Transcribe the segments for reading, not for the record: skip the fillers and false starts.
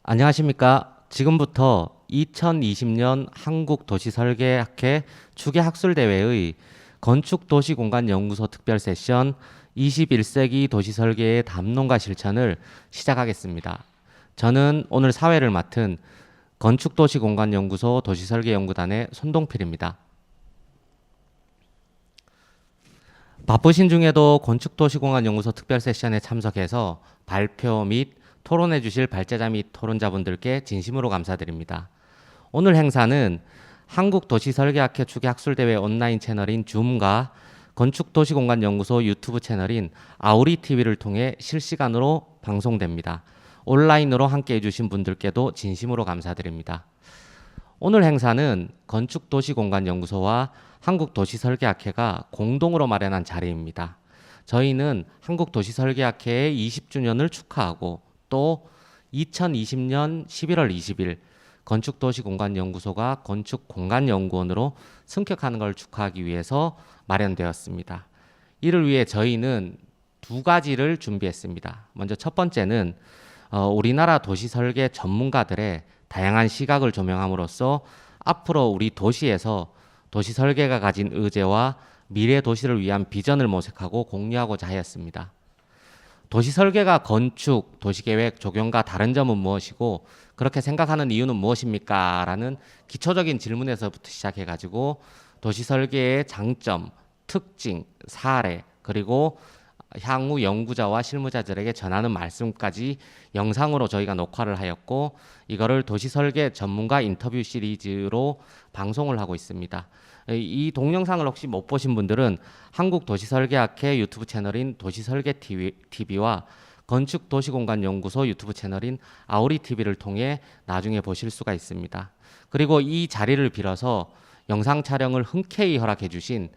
안녕하십니까. 지금부터 2020년 한국도시설계학회 추계학술대회의 건축도시공간연구소 특별 세션 21세기 도시설계의 담론과 실천을 시작하겠습니다. 저는 오늘 사회를 맡은 건축도시공간연구소 도시설계연구단의 손동필입니다. 바쁘신 중에도 건축도시공간연구소 특별 세션에 참석해서 발표 및 토론해 주실 발제자 및 토론자분들께 진심으로 감사드립니다. 오늘 행사는 한국도시설계학회 추계학술대회 온라인 채널인 줌과 건축도시공간연구소 유튜브 채널인 아우리TV를 통해 실시간으로 방송됩니다. 온라인으로 함께해 주신 분들께도 진심으로 감사드립니다. 오늘 행사는 건축도시공간연구소와 한국도시설계학회가 공동으로 마련한 자리입니다. 저희는 한국도시설계학회의 20주년을 축하하고 또 2020년 11월 20일 건축도시공간연구소가 건축공간연구원으로 승격하는 걸 축하하기 위해서 마련되었습니다. 이를 위해 저희는 두 가지를 준비했습니다. 먼저 첫 번째는 우리나라 도시설계 전문가들의 다양한 시각을 조명함으로써 앞으로 우리 도시에서 도시설계가 가진 의제와 미래 도시를 위한 비전을 모색하고 공유하고자 하였습니다. 도시설계가 건축, 도시계획, 조경과 다른 점은 무엇이고 그렇게 생각하는 이유는 무엇입니까? 라는 기초적인 질문에서부터 시작해가지고 도시설계의 장점, 특징, 사례, 그리고 향후 연구자와 실무자들에게 전하는 말씀까지 영상으로 저희가 녹화를 하였고 이거를 도시설계 전문가 인터뷰 시리즈로 방송을 하고 있습니다. 이 동영상을 혹시 못 보신 분들은 한국도시설계학회 유튜브 채널인 도시설계TV와 건축도시공간연구소 유튜브 채널인 아우리TV를 통해 나중에 보실 수가 있습니다. 그리고 이 자리를 빌어서 영상 촬영을 흔쾌히 허락해 주신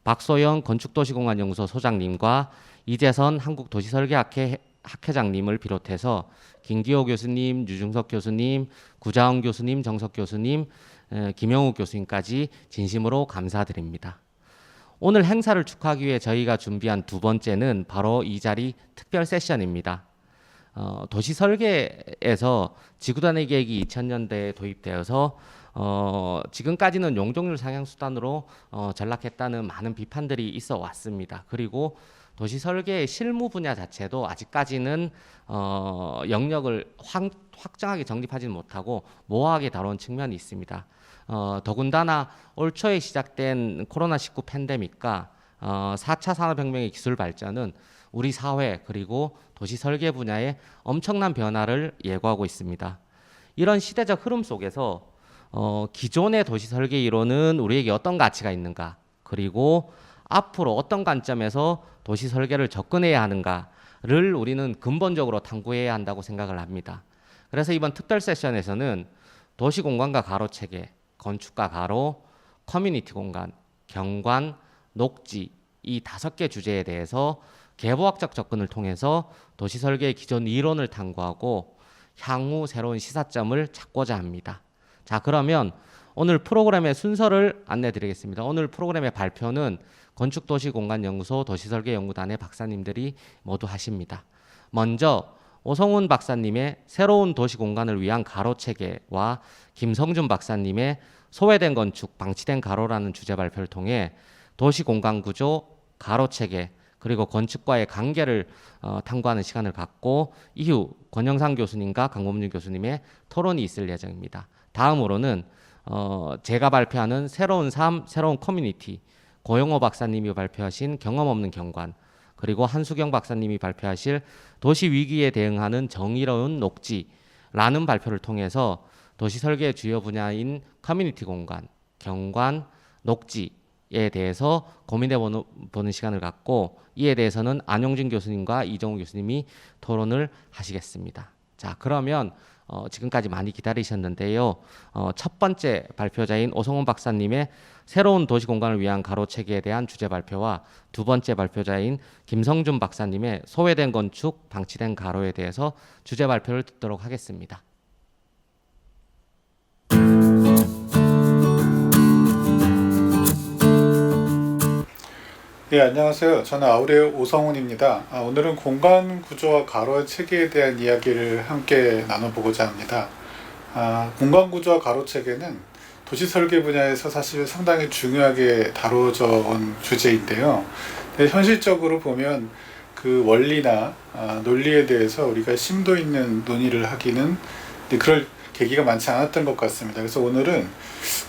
박소영 건축도시공간연구소 소장님과 이재선 한국도시설계학회 학회장님을 비롯해서 김기호 교수님, 유중석 교수님, 구자원 교수님, 정석 교수님, 김영우 교수님까지 진심으로 감사드립니다. 오늘 행사를 축하하기 위해 저희가 준비한 두 번째는 바로 이 자리 특별 세션입니다. 도시설계에서 지구단위 계획이 2000년대에 도입되어서 지금까지는 용적률 상향 수단으로 전락했다는 많은 비판들이 있어 왔습니다. 그리고 도시설계의 실무 분야 자체도 아직까지는 영역을 확정하게 정립하지는 못하고 모호하게 다룬 측면이 있습니다. 더군다나 올 초에 시작된 코로나19 팬데믹과 4차 산업혁명의 기술 발전은 우리 사회 그리고 도시설계 분야에 엄청난 변화를 예고하고 있습니다. 이런 시대적 흐름 속에서 기존의 도시설계 이론은 우리에게 어떤 가치가 있는가, 그리고 앞으로 어떤 관점에서 도시설계를 접근해야 하는가를 우리는 근본적으로 탐구해야 한다고 생각을 합니다. 그래서 이번 특별 세션에서는 도시공간과 가로체계, 건축과 가로, 커뮤니티 공간, 경관, 녹지 이 5개 주제에 대해서 계보학적 접근을 통해서 도시설계의 기존 이론을 탐구하고 향후 새로운 시사점을 찾고자 합니다. 자, 그러면 오늘 프로그램의 순서를 안내 드리겠습니다. 오늘 프로그램의 발표는 건축도시공간연구소 도시설계연구단의 박사님들이 모두 하십니다. 먼저 오성훈 박사님의 새로운 도시공간을 위한 가로체계와 김성준 박사님의 소외된 건축, 방치된 가로라는 주제 발표를 통해 도시공간구조, 가로체계, 그리고 건축과의 관계를 탐구하는 시간을 갖고 이후 권영상 교수님과 강범준 교수님의 토론이 있을 예정입니다. 다음으로는 제가 발표하는 새로운 삶, 새로운 커뮤니티, 고영호 박사님이 발표하신 경험 없는 경관, 그리고 한수경 박사님이 발표하실 도시 위기에 대응하는 정의로운 녹지라는 발표를 통해서 도시설계의 주요 분야인 커뮤니티 공간, 경관, 녹지에 대해서 고민해보는 시간을 갖고 이에 대해서는 안용진 교수님과 이정우 교수님이 토론을 하시겠습니다. 자, 그러면 지금까지 많이 기다리셨는데요. 첫 번째 발표자인 오성훈 박사님의 새로운 도시공간을 위한 가로체계에 대한 주제 발표와 두 번째 발표자인 김성준 박사님의 소외된 건축, 방치된 가로에 대해서 주제 발표를 듣도록 하겠습니다. 네, 안녕하세요. 저는 아우레오 오성훈입니다. 오늘은 공간 구조와 가로 체계에 대한 이야기를 함께 나눠보고자 합니다. 공간 구조와 가로 체계는 도시 설계 분야에서 사실 상당히 중요하게 다뤄져 온 주제인데요. 현실적으로 보면 그 원리나 논리에 대해서 우리가 심도 있는 논의를 하기는 그럴 계기가 많지 않았던 것 같습니다. 그래서 오늘은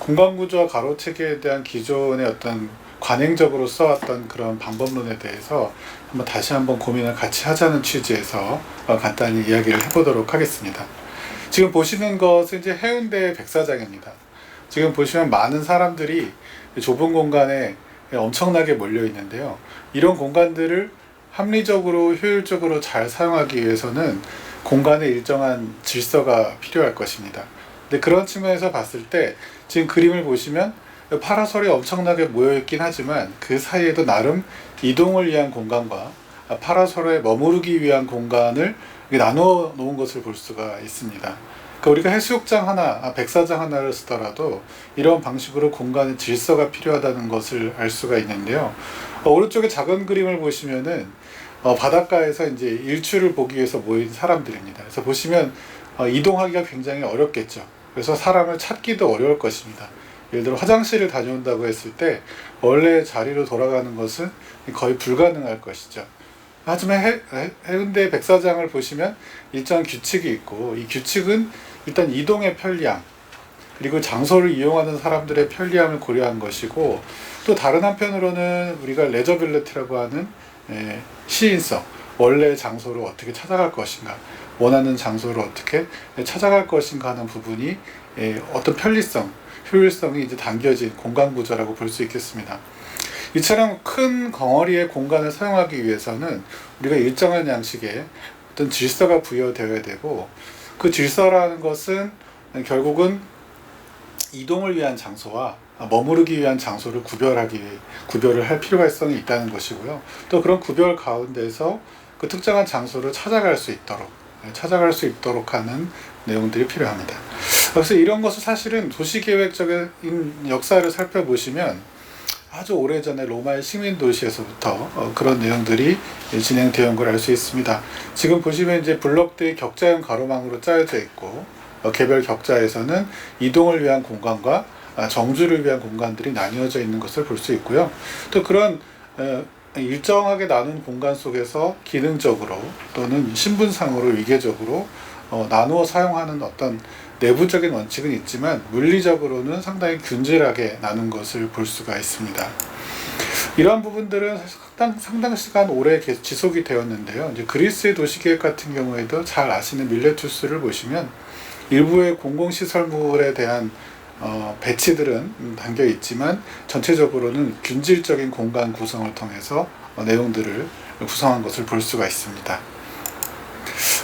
공간 구조와 가로 체계에 대한 기존의 어떤 관행적으로 써왔던 그런 방법론에 대해서 다시 한번 고민을 같이 하자는 취지에서 간단히 이야기를 해보도록 하겠습니다. 지금 보시는 것은 이제 해운대 백사장입니다. 지금 보시면 많은 사람들이 좁은 공간에 엄청나게 몰려 있는데요. 이런 공간들을 합리적으로 효율적으로 잘 사용하기 위해서는 공간에 일정한 질서가 필요할 것입니다. 근데 그런 측면에서 봤을 때 지금 그림을 보시면 파라솔이 엄청나게 모여있긴 하지만 그 사이에도 나름 이동을 위한 공간과 파라솔에 머무르기 위한 공간을 나누어 놓은 것을 볼 수가 있습니다. 그러니까 우리가 해수욕장 하나, 백사장 하나를 쓰더라도 이런 방식으로 공간의 질서가 필요하다는 것을 알 수가 있는데요. 오른쪽에 작은 그림을 보시면은 바닷가에서 이제 일출을 보기 위해서 모인 사람들입니다. 그래서 보시면 이동하기가 굉장히 어렵겠죠. 그래서 사람을 찾기도 어려울 것입니다. 예를 들어 화장실을 다녀온다고 했을 때 원래 자리로 돌아가는 것은 거의 불가능할 것이죠. 하지만 해운대 백사장을 보시면 일정한 규칙이 있고, 이 규칙은 일단 이동의 편리함, 그리고 장소를 이용하는 사람들의 편리함을 고려한 것이고, 또 다른 한편으로는 우리가 레저빌리티라고 하는 시인성, 원래 장소를 어떻게 찾아갈 것인가, 원하는 장소를 어떻게 찾아갈 것인가 하는 부분이 어떤 편리성, 효율성이 이제 담겨진 공간 구조라고 볼 수 있겠습니다. 이처럼 큰 덩어리의 공간을 사용하기 위해서는 우리가 일정한 양식의 어떤 질서가 부여되어야 되고, 그 질서라는 것은 결국은 이동을 위한 장소와 머무르기 위한 장소를 구별을 할 필요성이 있다는 것이고요. 또 그런 구별 가운데서 그 특정한 장소를 찾아갈 수 있도록 하는 내용들이 필요합니다. 그래서 이런 것을 사실은 도시계획적인 역사를 살펴보시면 아주 오래전에 로마의 식민도시에서부터 그런 내용들이 진행되어 온 걸 알 수 있습니다. 지금 보시면 이제 블록들이 격자형 가로망으로 짜여져 있고, 개별 격자에서는 이동을 위한 공간과 정주를 위한 공간들이 나뉘어져 있는 것을 볼 수 있고요. 또 그런 일정하게 나눈 공간 속에서 기능적으로 또는 신분상으로 위계적으로 나누어 사용하는 어떤 내부적인 원칙은 있지만 물리적으로는 상당히 균질하게 나눈 것을 볼 수가 있습니다. 이러한 부분들은 상당 시간 오래 지속이 되었는데요. 이제 그리스의 도시계획 같은 경우에도 잘 아시는 밀레투스를 보시면 일부의 공공시설물에 대한 배치들은 담겨 있지만 전체적으로는 균질적인 공간 구성을 통해서 내용들을 구성한 것을 볼 수가 있습니다.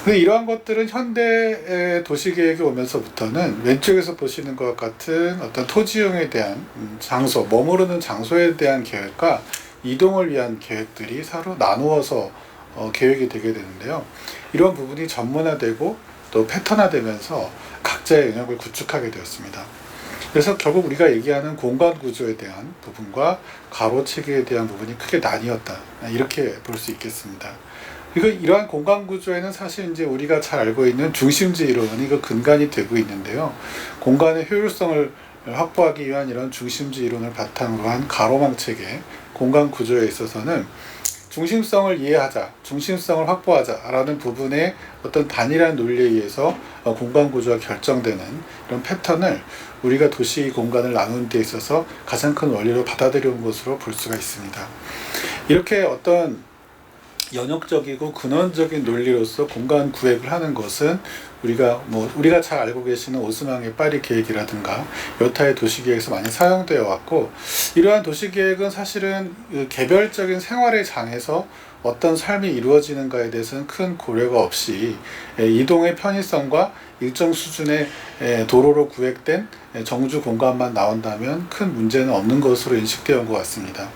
근데 이러한 것들은 현대 도시계획이 오면서부터는 왼쪽에서 보시는 것 같은 어떤 토지용에 대한 장소, 머무르는 장소에 대한 계획과 이동을 위한 계획들이 서로 나누어서 계획이 되게 되는데요. 이런 부분이 전문화되고 또 패턴화되면서 각자의 영역을 구축하게 되었습니다. 그래서 결국 우리가 얘기하는 공간 구조에 대한 부분과 가로 체계에 대한 부분이 크게 나뉘었다, 이렇게 볼 수 있겠습니다. 그리고 이러한 공간 구조에는 사실 이제 우리가 잘 알고 있는 중심지 이론이 그 근간이 되고 있는데요. 공간의 효율성을 확보하기 위한 이런 중심지 이론을 바탕으로 한 가로망 체계, 공간 구조에 있어서는 중심성을 이해하자, 중심성을 확보하자라는 부분의 어떤 단일한 논리에 의해서 공간 구조가 결정되는 이런 패턴을 우리가 도시 공간을 나누는 데 있어서 가장 큰 원리로 받아들여온 것으로 볼 수가 있습니다. 이렇게 어떤 연역적이고 근원적인 논리로서 공간 구획을 하는 것은 우리가 잘 알고 계시는 오스망의 파리 계획이라든가 여타의 도시계획에서 많이 사용되어 왔고, 이러한 도시계획은 사실은 개별적인 생활의 장에서 어떤 삶이 이루어지는가에 대해서는 큰 고려가 없이 이동의 편의성과 일정 수준의 도로로 구획된 정주 공간만 나온다면 큰 문제는 없는 것으로 인식되어 온 것 같습니다.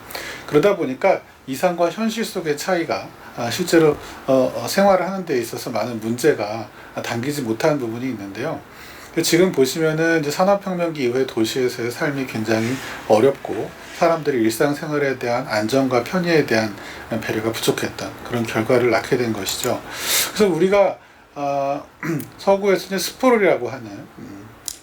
그러다 보니까 이상과 현실 속의 차이가 실제로 생활을 하는 데 있어서 많은 문제가 당기지 못하는 부분이 있는데요. 지금 보시면은 이제 산업혁명기 이후에 도시에서의 삶이 굉장히 어렵고 사람들이 일상생활에 대한 안전과 편의에 대한 배려가 부족했던 그런 결과를 낳게 된 것이죠. 그래서 우리가 서구에서는 스포를이라고 하는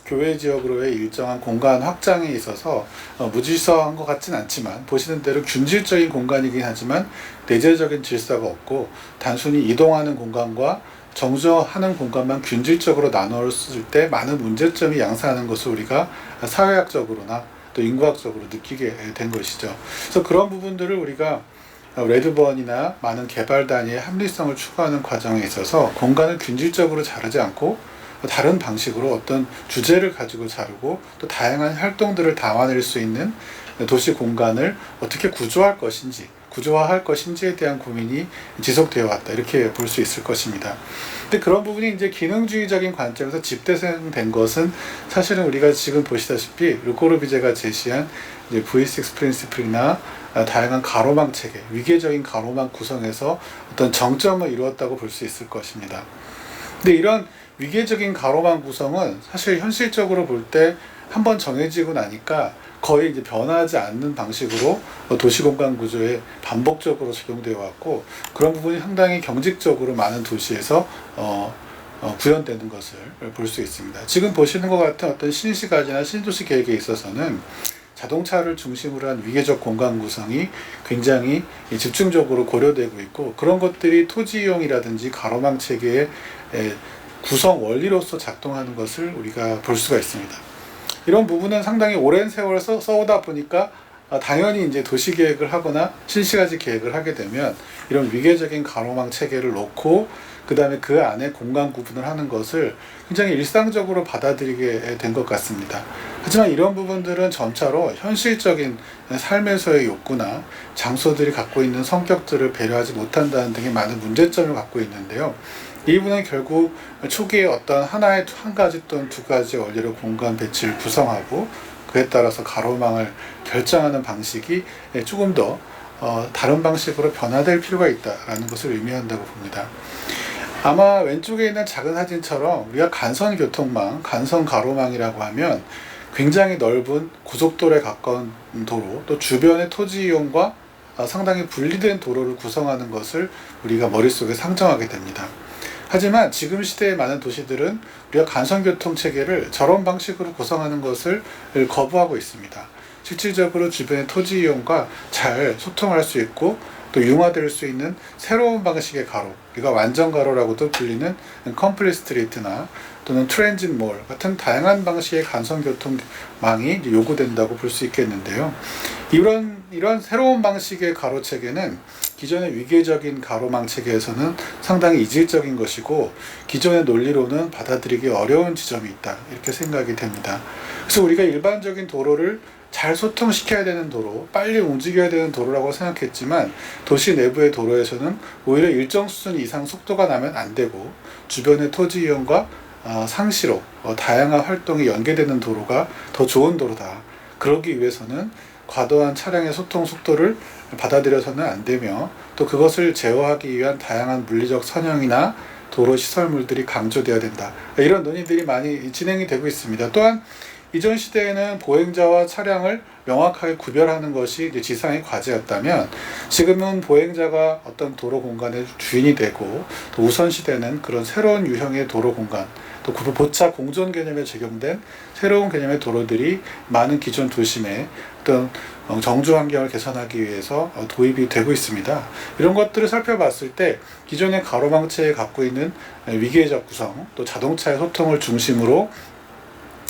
교외 지역으로의 일정한 공간 확장에 있어서 무질서한 것 같진 않지만, 보시는 대로 균질적인 공간이긴 하지만 내재적인 질서가 없고, 단순히 이동하는 공간과 정주하는 공간만 균질적으로 나눴을 때 많은 문제점이 양산하는 것을 우리가 사회학적으로나 또 인구학적으로 느끼게 된 것이죠. 그래서 그런 부분들을 우리가 레드번이나 많은 개발 단위의 합리성을 추구하는 과정에 있어서 공간을 균질적으로 자르지 않고 다른 방식으로 어떤 주제를 가지고 자르고 또 다양한 활동들을 담아낼 수 있는 도시 공간을 어떻게 구조화할 것인지에 대한 고민이 지속되어 왔다, 이렇게 볼 수 있을 것입니다. 근데 그런 부분이 이제 기능주의적인 관점에서 집대성된 것은 사실은 우리가 지금 보시다시피 르코르비제가 제시한 이제 V6 프린시플이나 다양한 가로망 체계, 위계적인 가로망 구성에서 어떤 정점을 이루었다고 볼 수 있을 것입니다. 근데 이런 위계적인 가로망 구성은 사실 현실적으로 볼 때 한번 정해지고 나니까 거의 이제 변하지 않는 방식으로 도시공간 구조에 반복적으로 적용되어 왔고, 그런 부분이 상당히 경직적으로 많은 도시에서 구현되는 것을 볼 수 있습니다. 지금 보시는 것 같은 어떤 신시가지나 신도시 계획에 있어서는 자동차를 중심으로 한 위계적 공간 구성이 굉장히 집중적으로 고려되고 있고, 그런 것들이 토지 이용이라든지 가로망 체계의 구성 원리로서 작동하는 것을 우리가 볼 수가 있습니다. 이런 부분은 상당히 오랜 세월 써오다 보니까 당연히 이제 도시 계획을 하거나 신시가지 계획을 하게 되면 이런 위계적인 가로망 체계를 놓고 그 다음에 그 안에 공간 구분을 하는 것을 굉장히 일상적으로 받아들이게 된 것 같습니다. 하지만 이런 부분들은 점차로 현실적인 삶에서의 욕구나 장소들이 갖고 있는 성격들을 배려하지 못한다는 등의 많은 문제점을 갖고 있는데요. 이 부분은 결국 초기에 어떤 한 가지 또는 두 가지 원리로 공간 배치를 구성하고 그에 따라서 가로망을 결정하는 방식이 조금 더 다른 방식으로 변화될 필요가 있다는 것을 의미한다고 봅니다. 아마 왼쪽에 있는 작은 사진처럼 우리가 간선교통망, 간선가로망이라고 하면 굉장히 넓은 고속도로에 가까운 도로, 또 주변의 토지 이용과 상당히 분리된 도로를 구성하는 것을 우리가 머릿속에 상정하게 됩니다. 하지만 지금 시대의 많은 도시들은 우리가 간선교통 체계를 저런 방식으로 구성하는 것을 거부하고 있습니다. 실질적으로 주변의 토지 이용과 잘 소통할 수 있고 또 융화될 수 있는 새로운 방식의 가로, 우리가 완전 가로라고도 불리는 컴플릿 스트리트나 또는 트랜짓 몰 같은 다양한 방식의 간선교통망이 요구된다고 볼 수 있겠는데요. 이런 새로운 방식의 가로 체계는 기존의 위계적인 가로망 체계에서는 상당히 이질적인 것이고, 기존의 논리로는 받아들이기 어려운 지점이 있다, 이렇게 생각이 됩니다. 그래서 우리가 일반적인 도로를 잘 소통시켜야 되는 도로, 빨리 움직여야 되는 도로라고 생각했지만 도시 내부의 도로에서는 오히려 일정 수준 이상 속도가 나면 안 되고, 주변의 토지 이용과 상시로 다양한 활동이 연계되는 도로가 더 좋은 도로다. 그러기 위해서는 과도한 차량의 소통 속도를 받아들여서는 안 되며, 또 그것을 제어하기 위한 다양한 물리적 선형이나 도로 시설물들이 강조되어야 된다. 이런 논의들이 많이 진행이 되고 있습니다. 또한 이전 시대에는 보행자와 차량을 명확하게 구별하는 것이 이제 지상의 과제였다면, 지금은 보행자가 어떤 도로 공간의 주인이 되고, 또 우선 시대는 그런 새로운 유형의 도로 공간, 또 보차 공존 개념에 적용된 새로운 개념의 도로들이 많은 기존 도심에 어떤 정주 환경을 개선하기 위해서 도입이 되고 있습니다. 이런 것들을 살펴봤을 때 기존의 가로망체에 갖고 있는 위계적 구성, 또 자동차의 소통을 중심으로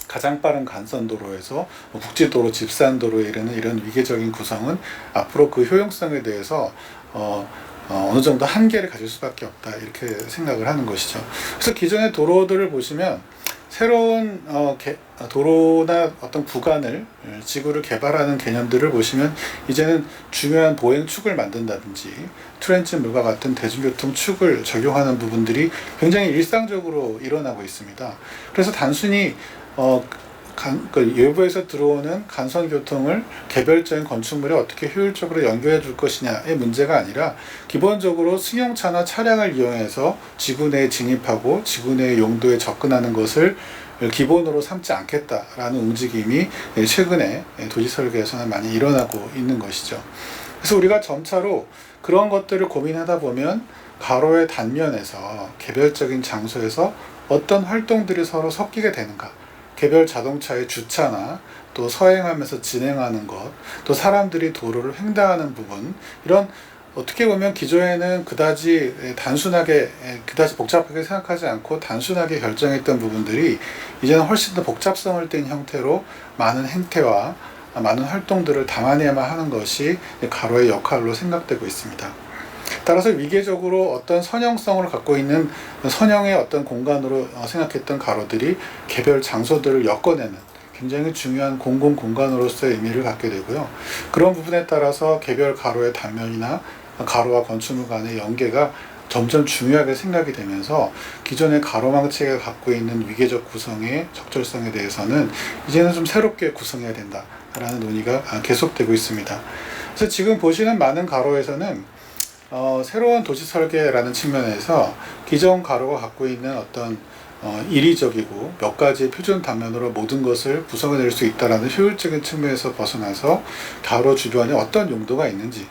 가장 빠른 간선도로에서 국지도로, 집산도로에 이르는 이런 위계적인 구성은 앞으로 그 효용성에 대해서 어느 정도 한계를 가질 수밖에 없다, 이렇게 생각을 하는 것이죠. 그래서 기존의 도로들을 보시면 새로운 도로나 어떤 구간을, 지구를 개발하는 개념들을 보시면 이제는 중요한 보행축을 만든다든지 트랜짓물과 같은 대중교통 축을 적용하는 부분들이 굉장히 일상적으로 일어나고 있습니다. 그래서 단순히 외부에서 들어오는 간선교통을 개별적인 건축물에 어떻게 효율적으로 연결해 줄 것이냐의 문제가 아니라, 기본적으로 승용차나 차량을 이용해서 지구 내에 진입하고 지구 내의 용도에 접근하는 것을 기본으로 삼지 않겠다라는 움직임이 최근에 도시 설계에서는 많이 일어나고 있는 것이죠. 그래서 우리가 점차로 그런 것들을 고민하다 보면 가로의 단면에서 개별적인 장소에서 어떤 활동들이 서로 섞이게 되는가, 개별 자동차의 주차나 또 서행하면서 진행하는 것, 또 사람들이 도로를 횡단하는 부분, 이런 어떻게 보면 기존에는 그다지 복잡하게 생각하지 않고 단순하게 결정했던 부분들이 이제는 훨씬 더 복잡성을 띈 형태로 많은 행태와 많은 활동들을 담아내야만 하는 것이 가로의 역할로 생각되고 있습니다. 따라서 위계적으로 어떤 선형성을 갖고 있는 선형의 어떤 공간으로 생각했던 가로들이 개별 장소들을 엮어내는 굉장히 중요한 공공 공간으로서의 의미를 갖게 되고요. 그런 부분에 따라서 개별 가로의 단면이나 가로와 건축물 간의 연계가 점점 중요하게 생각이 되면서 기존의 가로망체가 갖고 있는 위계적 구성의 적절성에 대해서는 이제는 좀 새롭게 구성해야 된다라는 논의가 계속되고 있습니다. 그래서 지금 보시는 많은 가로에서는 새로운 도시 설계라는 측면에서 기존 가로가 갖고 있는 어떤 이리적이고 몇 가지의 표준 단면으로 모든 것을 구성해낼 수 있다는 효율적인 측면에서 벗어나서 가로 주변에 어떤 용도가 있는지,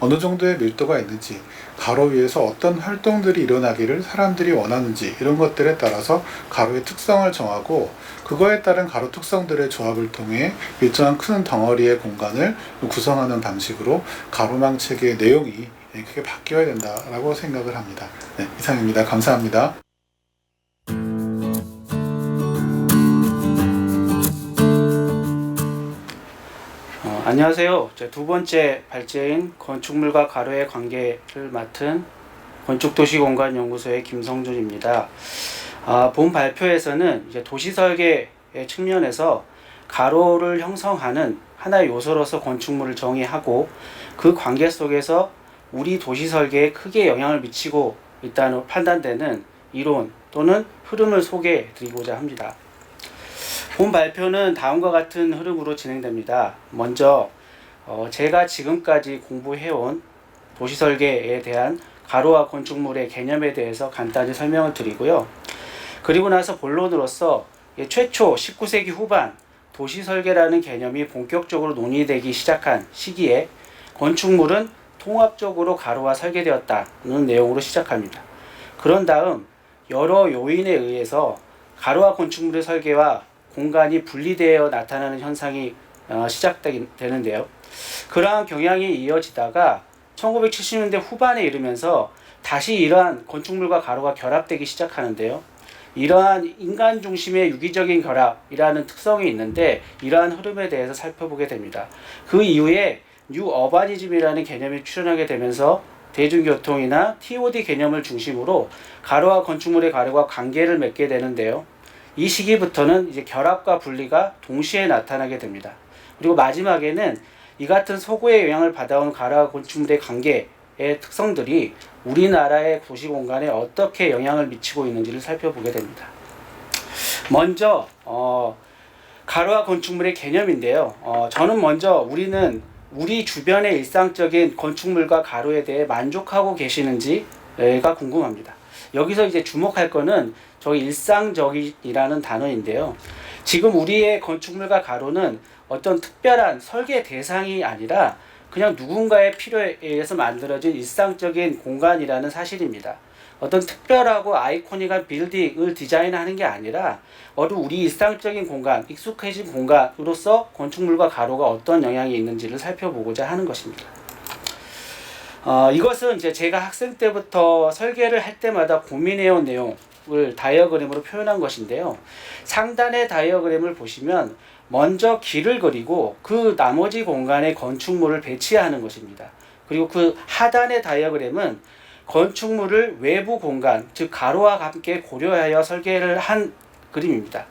어느 정도의 밀도가 있는지, 가로 위에서 어떤 활동들이 일어나기를 사람들이 원하는지, 이런 것들에 따라서 가로의 특성을 정하고 그거에 따른 가로 특성들의 조합을 통해 일정한 큰 덩어리의 공간을 구성하는 방식으로 가로망 체계의 내용이 크게 바뀌어야 된다라고 생각을 합니다. 네, 이상입니다. 감사합니다. 안녕하세요. 제 두 번째 발제인 건축물과 가로의 관계를 맡은 건축도시공간연구소의 김성준입니다. 본 발표에서는 이제 도시설계의 측면에서 가로를 형성하는 하나의 요소로서 건축물을 정의하고 그 관계 속에서 우리 도시설계에 크게 영향을 미치고 있다는 판단되는 이론 또는 흐름을 소개해 드리고자 합니다. 본 발표는 다음과 같은 흐름으로 진행됩니다. 먼저 제가 지금까지 공부해온 도시설계에 대한 가로와 건축물의 개념에 대해서 간단히 설명을 드리고요. 그리고 나서 본론으로서 최초 19세기 후반 도시설계라는 개념이 본격적으로 논의되기 시작한 시기에 건축물은 통합적으로 가로와 설계되었다는 내용으로 시작합니다. 그런 다음 여러 요인에 의해서 가로와 건축물의 설계와 공간이 분리되어 나타나는 현상이 시작되는데요. 그러한 경향이 이어지다가 1970년대 후반에 이르면서 다시 이러한 건축물과 가로가 결합되기 시작하는데요. 이러한 인간 중심의 유기적인 결합이라는 특성이 있는데 이러한 흐름에 대해서 살펴보게 됩니다. 그 이후에 뉴 어바니즘이라는 개념이 출현하게 되면서 대중교통이나 TOD 개념을 중심으로 가로와 건축물의 가로가 관계를 맺게 되는데요. 이 시기부터는 이제 결합과 분리가 동시에 나타나게 됩니다. 그리고 마지막에는 이 같은 서구의 영향을 받아온 가로와 건축물의 관계의 특성들이 우리나라의 도시공간에 어떻게 영향을 미치고 있는지를 살펴보게 됩니다. 먼저 가로와 건축물의 개념인데요. 저는 먼저 우리 주변의 일상적인 건축물과 가로에 대해 만족하고 계시는지가 궁금합니다. 여기서 이제 주목할 거는 저희 일상적이라는 단어인데요. 지금 우리의 건축물과 가로는 어떤 특별한 설계 대상이 아니라 그냥 누군가의 필요에 의해서 만들어진 일상적인 공간이라는 사실입니다. 어떤 특별하고 아이코닉한 빌딩을 디자인하는 게 아니라 우리 일상적인 공간, 익숙해진 공간으로서 건축물과 가로가 어떤 영향이 있는지를 살펴보고자 하는 것입니다. 이것은 이제 제가 학생 때부터 설계를 할 때마다 고민해온 내용을 다이어그램으로 표현한 것인데요. 상단의 다이어그램을 보시면 먼저 길을 그리고 그 나머지 공간에 건축물을 배치하는 것입니다. 그리고 그 하단의 다이어그램은 건축물을 외부 공간, 즉 가로와 함께 고려하여 설계를 한 그림입니다.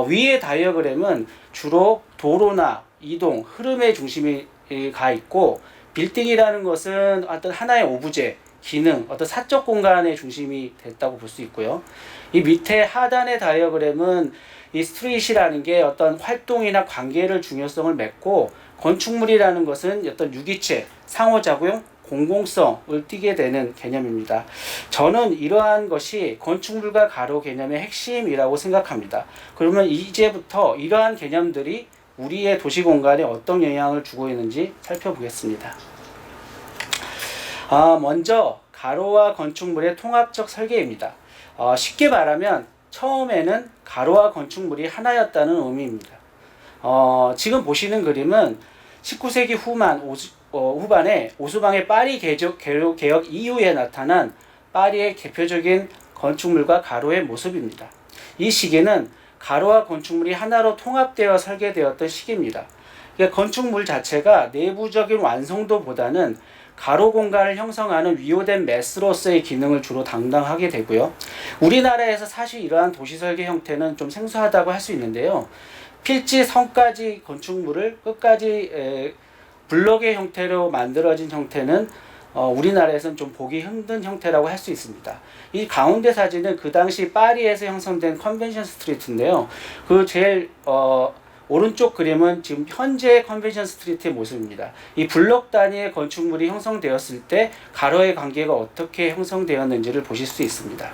위의 다이어그램은 주로 도로나 이동, 흐름의 중심이 가 있고 빌딩이라는 것은 어떤 하나의 오브제, 기능, 어떤 사적 공간의 중심이 됐다고 볼 수 있고요. 이 밑에 하단의 다이어그램은 이 스트릿이라는 게 어떤 활동이나 관계를 중요성을 맺고 건축물이라는 것은 어떤 유기체, 상호작용, 공공성을 띠게 되는 개념입니다. 저는 이러한 것이 건축물과 가로 개념의 핵심이라고 생각합니다. 그러면 이제부터 이러한 개념들이 우리의 도시 공간에 어떤 영향을 주고 있는지 살펴보겠습니다. 먼저 가로와 건축물의 통합적 설계입니다. 쉽게 말하면 처음에는 가로와 건축물이 하나였다는 의미입니다. 지금 보시는 그림은 19세기 후반에 오스방의 파리 개혁 이후에 나타난 파리의 대표적인 건축물과 가로의 모습입니다. 이 시기는 가로와 건축물이 하나로 통합되어 설계되었던 시기입니다. 그러니까 건축물 자체가 내부적인 완성도보다는 가로 공간을 형성하는 위호된 메스로서의 기능을 주로 담당하게 되고요. 우리나라에서 사실 이러한 도시 설계 형태는 좀 생소하다고 할 수 있는데요. 필지 성까지 건축물을 끝까지 블록의 형태로 만들어진 형태는 우리나라에서는 좀 보기 힘든 형태라고 할 수 있습니다. 이 가운데 사진은 그 당시 파리에서 형성된 컨벤션 스트리트인데요. 그 제일 오른쪽 그림은 지금 현재 컨벤션 스트리트의 모습입니다. 이 블록 단위의 건축물이 형성되었을 때 가로의 관계가 어떻게 형성되었는지를 보실 수 있습니다.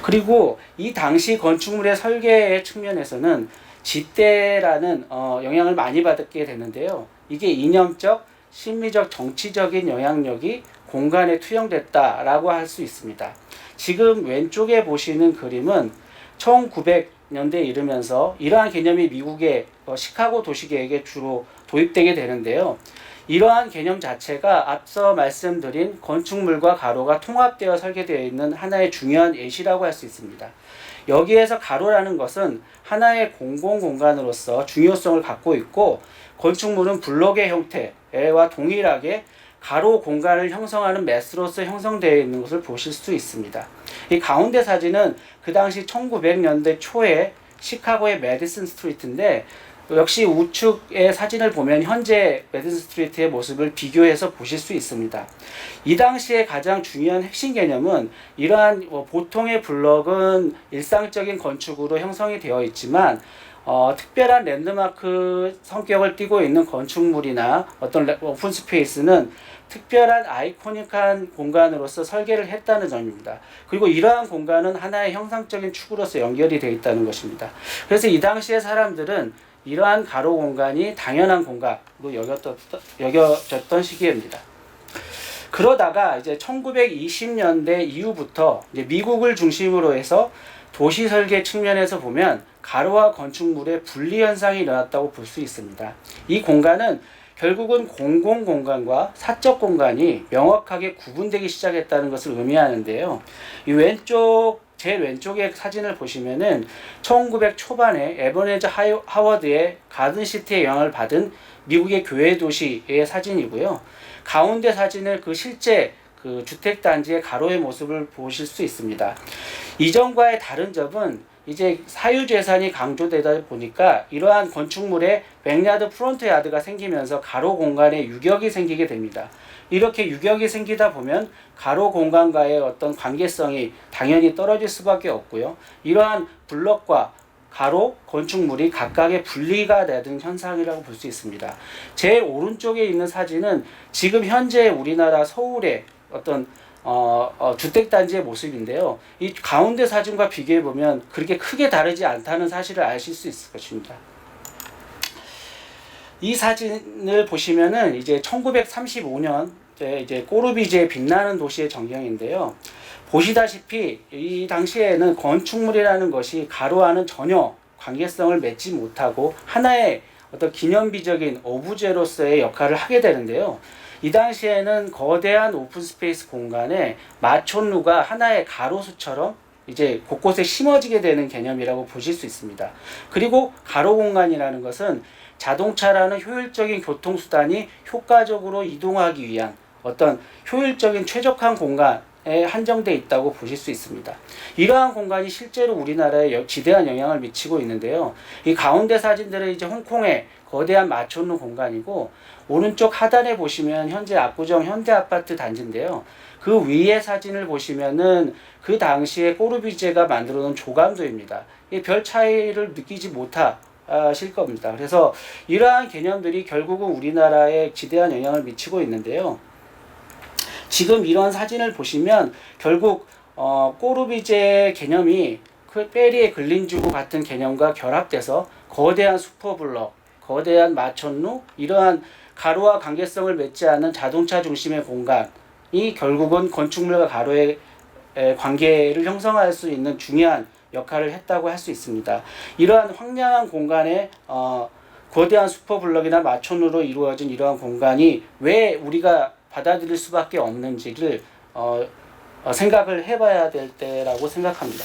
그리고 이 당시 건축물의 설계의 측면에서는 지대라는 영향을 많이 받게 되는데요. 이게 이념적, 심리적, 정치적인 영향력이 공간에 투영됐다라고 할 수 있습니다. 지금 왼쪽에 보시는 그림은 1900년대에 이르면서 이러한 개념이 미국의 시카고 도시계획에 주로 도입되게 되는데요. 이러한 개념 자체가 앞서 말씀드린 건축물과 가로가 통합되어 설계되어 있는 하나의 중요한 예시라고 할 수 있습니다. 여기에서 가로라는 것은 하나의 공공공간으로서 중요성을 갖고 있고, 건축물은 블록의 형태와 동일하게 가로 공간을 형성하는 매스로서 형성되어 있는 것을 보실 수 있습니다. 이 가운데 사진은 그 당시 1900년대 초에 시카고의 메디슨 스트리트인데, 역시 우측의 사진을 보면 현재 메디슨 스트리트의 모습을 비교해서 보실 수 있습니다. 이 당시에 가장 중요한 핵심 개념은 이러한 보통의 블록은 일상적인 건축으로 형성이 되어 있지만 특별한 랜드마크 성격을 띠고 있는 건축물이나 어떤 오픈 스페이스는 특별한 아이코닉한 공간으로서 설계를 했다는 점입니다. 그리고 이러한 공간은 하나의 형상적인 축으로서 연결이 되어 있다는 것입니다. 그래서 이 당시의 사람들은 이러한 가로 공간이 당연한 공간으로 여겨졌던 시기입니다. 그러다가 이제 1920년대 이후부터 이제 미국을 중심으로 해서 도시 설계 측면에서 보면 가로와 건축물의 분리 현상이 일어났다고 볼 수 있습니다. 이 공간은 결국은 공공 공간과 사적 공간이 명확하게 구분되기 시작했다는 것을 의미하는데요. 이 제일 왼쪽의 사진을 보시면은 1900 초반에 에버네즈 하워드의 가든시티의 영향을 받은 미국의 교외 도시의 사진이고요. 가운데 사진은 그 실제 그 주택단지의 가로의 모습을 보실 수 있습니다. 이전과의 다른 점은 이제 사유재산이 강조되다 보니까 이러한 건축물에 백야드 프론트 야드가 생기면서 가로 공간에 유격이 생기게 됩니다. 이렇게 유격이 생기다 보면 가로 공간과의 어떤 관계성이 당연히 떨어질 수밖에 없고요. 이러한 블록과 가로 건축물이 각각의 분리가 되는 현상이라고 볼 수 있습니다. 제일 오른쪽에 있는 사진은 지금 현재 우리나라 서울의 어떤 주택단지의 모습인데요. 이 가운데 사진과 비교해 보면 그렇게 크게 다르지 않다는 사실을 아실 수 있을 것입니다. 이 사진을 보시면은 이제 1935년 이제 꼬르비제의 빛나는 도시의 전경인데요. 보시다시피 이 당시에는 건축물이라는 것이 가로와는 전혀 관계성을 맺지 못하고 하나의 어떤 기념비적인 오브제로서의 역할을 하게 되는데요. 이 당시에는 거대한 오픈 스페이스 공간에 마촌루가 하나의 가로수처럼 이제 곳곳에 심어지게 되는 개념이라고 보실 수 있습니다. 그리고 가로 공간이라는 것은 자동차라는 효율적인 교통수단이 효과적으로 이동하기 위한 어떤 효율적인 최적화한 공간에 한정되어 있다고 보실 수 있습니다. 이러한 공간이 실제로 우리나라에 지대한 영향을 미치고 있는데요. 이 가운데 사진들은 이제 홍콩의 거대한 마촌루 공간이고, 오른쪽 하단에 보시면 현재 압구정 현대아파트 단지인데요. 그 위에 사진을 보시면은 그 당시에 꼬르비제가 만들어 놓은 조감도입니다. 별 차이를 느끼지 못하실 겁니다. 그래서 이러한 개념들이 결국은 우리나라에 지대한 영향을 미치고 있는데요. 지금 이런 사진을 보시면 결국 꼬르비제 개념이 그 페리의 근린주구 같은 개념과 결합돼서 거대한 슈퍼블럭, 거대한 마천루, 이러한 가로와 관계성을 맺지 않는 자동차 중심의 공간이 결국은 건축물과 가로의 관계를 형성할 수 있는 중요한 역할을 했다고 할 수 있습니다. 이러한 황량한 공간에 거대한 슈퍼블럭이나 마천루로 이루어진 이러한 공간이 왜 우리가 받아들일 수밖에 없는지를 생각을 해봐야 될 때라고 생각합니다.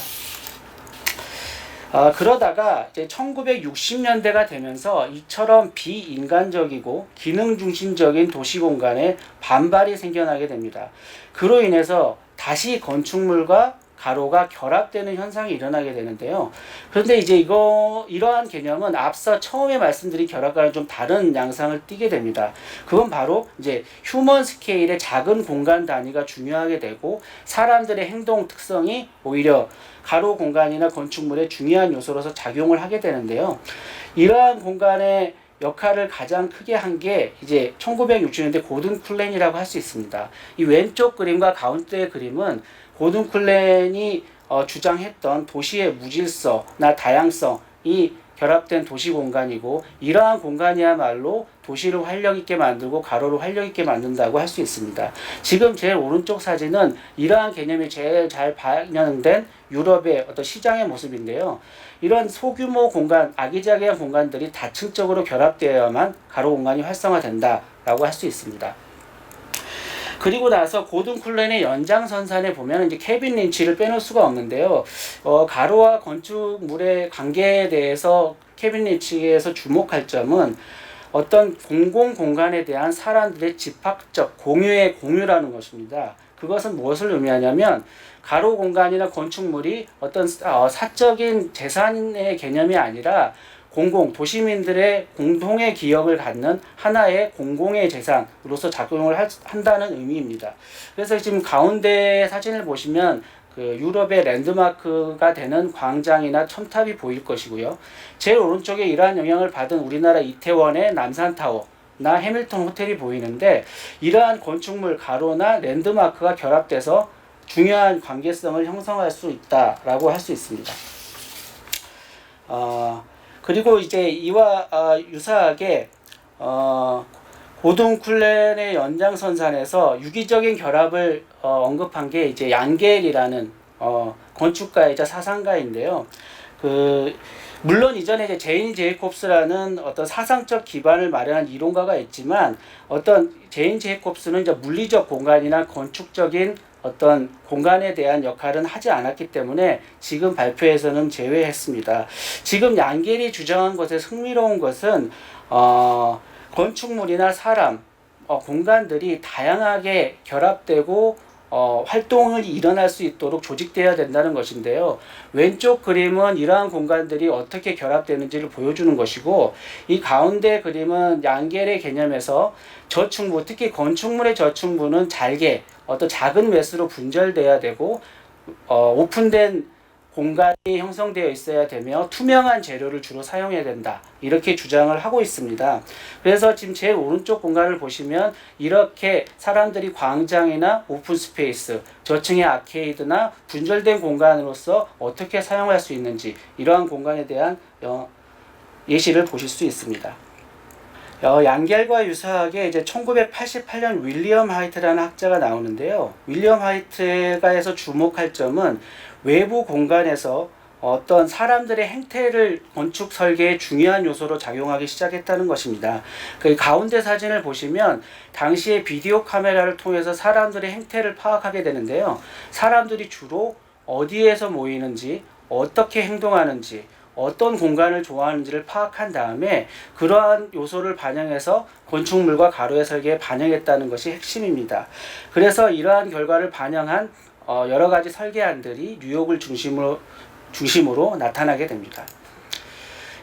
그러다가 이제 1960년대가 되면서 이처럼 비인간적이고 기능 중심적인 도시 공간에 반발이 생겨나게 됩니다. 그로 인해서 다시 건축물과 가로가 결합되는 현상이 일어나게 되는데요. 그런데 이제 이러한 개념은 앞서 처음에 말씀드린 결합과는 좀 다른 양상을 띠게 됩니다. 그건 바로 이제 휴먼 스케일의 작은 공간 단위가 중요하게 되고 사람들의 행동 특성이 오히려 가로 공간이나 건축물의 중요한 요소로서 작용을 하게 되는데요. 이러한 공간의 역할을 가장 크게 한 게 이제 1960년대 고든 쿨렌이라고 할 수 있습니다. 이 왼쪽 그림과 가운데 그림은 고든 쿨렌이 주장했던 도시의 무질서나 다양성이 결합된 도시 공간이고, 이러한 공간이야말로 도시를 활력 있게 만들고 가로를 활력 있게 만든다고 할 수 있습니다. 지금 제일 오른쪽 사진은 이러한 개념이 제일 잘 반영된 유럽의 어떤 시장의 모습인데요. 이런 소규모 공간, 아기자기한 공간들이 다층적으로 결합되어야만 가로 공간이 활성화된다라고 할 수 있습니다. 그리고 나서 고든 쿨렌의 연장선상에 보면 이제 케빈 린치를 빼놓을 수가 없는데요. 가로와 건축물의 관계에 대해서 케빈 린치에서 주목할 점은 어떤 공공 공간에 대한 사람들의 집합적 공유의 공유라는 것입니다. 그것은 무엇을 의미하냐면 가로 공간이나 건축물이 어떤 사적인 재산의 개념이 아니라 도시민들의 공동의 기억을 갖는 하나의 공공의 재산으로서 작용을 한다는 의미입니다. 그래서 지금 가운데 사진을 보시면 그 유럽의 랜드마크가 되는 광장이나 첨탑이 보일 것이고요. 제일 오른쪽에 이러한 영향을 받은 우리나라 이태원의 남산타워나 해밀턴 호텔이 보이는데, 이러한 건축물 가로나 랜드마크가 결합돼서 중요한 관계성을 형성할 수 있다라고 할 수 있습니다. 그리고 이제 이와 유사하게 고든 쿨렌의 연장선상에서 유기적인 결합을 언급한 게 이제 양겔이라는 건축가이자 사상가인데요. 물론 이전에 이제 제인 제이콥스라는 어떤 사상적 기반을 마련한 이론가가 있지만, 어떤 제인 제이콥스는 이제 물리적 공간이나 건축적인 어떤 공간에 대한 역할은 하지 않았기 때문에 지금 발표에서는 제외했습니다. 지금 양겔이 주장한 것에 흥미로운 것은 건축물이나 사람, 공간들이 다양하게 결합되고 활동이 일어날 수 있도록 조직되어야 된다는 것인데요. 왼쪽 그림은 이러한 공간들이 어떻게 결합되는지를 보여주는 것이고, 이 가운데 그림은 양겔의 개념에서 저층부, 특히 건축물의 저층부는 잘게 어떤 작은 매스로 분절돼야 되고 오픈된 공간이 형성되어 있어야 되며 투명한 재료를 주로 사용해야 된다, 이렇게 주장을 하고 있습니다. 그래서 지금 제일 오른쪽 공간을 보시면 이렇게 사람들이 광장이나 오픈 스페이스, 저층의 아케이드나 분절된 공간으로서 어떻게 사용할 수 있는지, 이러한 공간에 대한 예시를 보실 수 있습니다. 양겔과 유사하게 이제 1988년 윌리엄 하이트라는 학자가 나오는데요. 윌리엄 하이트가에서 주목할 점은 외부 공간에서 어떤 사람들의 행태를 건축 설계의 중요한 요소로 작용하기 시작했다는 것입니다. 그 가운데 사진을 보시면 당시에 비디오 카메라를 통해서 사람들의 행태를 파악하게 되는데요. 사람들이 주로 어디에서 모이는지, 어떻게 행동하는지, 어떤 공간을 좋아하는지를 파악한 다음에 그러한 요소를 반영해서 건축물과 가로의 설계에 반영했다는 것이 핵심입니다. 그래서 이러한 결과를 반영한 여러 가지 설계안들이 뉴욕을 중심으로 나타나게 됩니다.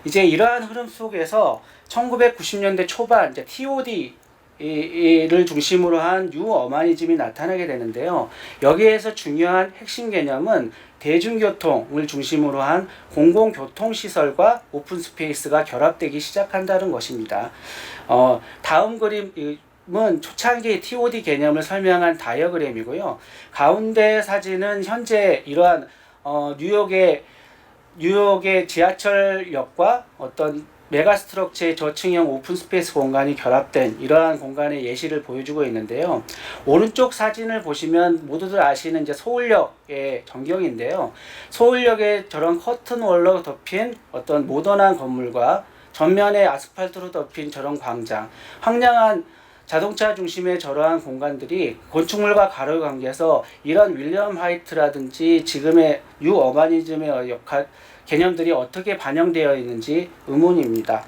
이제 이러한 흐름 속에서 1990년대 초반 이제 TOD를 중심으로 한 뉴 어마니즘이 나타나게 되는데요. 여기에서 중요한 핵심 개념은 대중교통을 중심으로 한 공공교통시설과 오픈스페이스가 결합되기 시작한다는 것입니다. 다음 그림은 다음은 초창기 TOD 개념을 설명한 다이어그램이고요. 가운데 사진은 현재 이러한 뉴욕의 지하철역과 어떤 메가스트럭처의 저층형 오픈스페이스 공간이 결합된 이러한 공간의 예시를 보여주고 있는데요. 오른쪽 사진을 보시면 모두들 아시는 이제 서울역의 전경인데요. 서울역에 저런 커튼월로 덮인 어떤 모던한 건물과 전면에 아스팔트로 덮인 저런 광장, 황량한 자동차 중심의 저러한 공간들이 건축물과 가로의 관계에서 이런 윌리엄 화이트라든지 지금의 뉴어바니즘의 개념들이 어떻게 반영되어 있는지 의문입니다.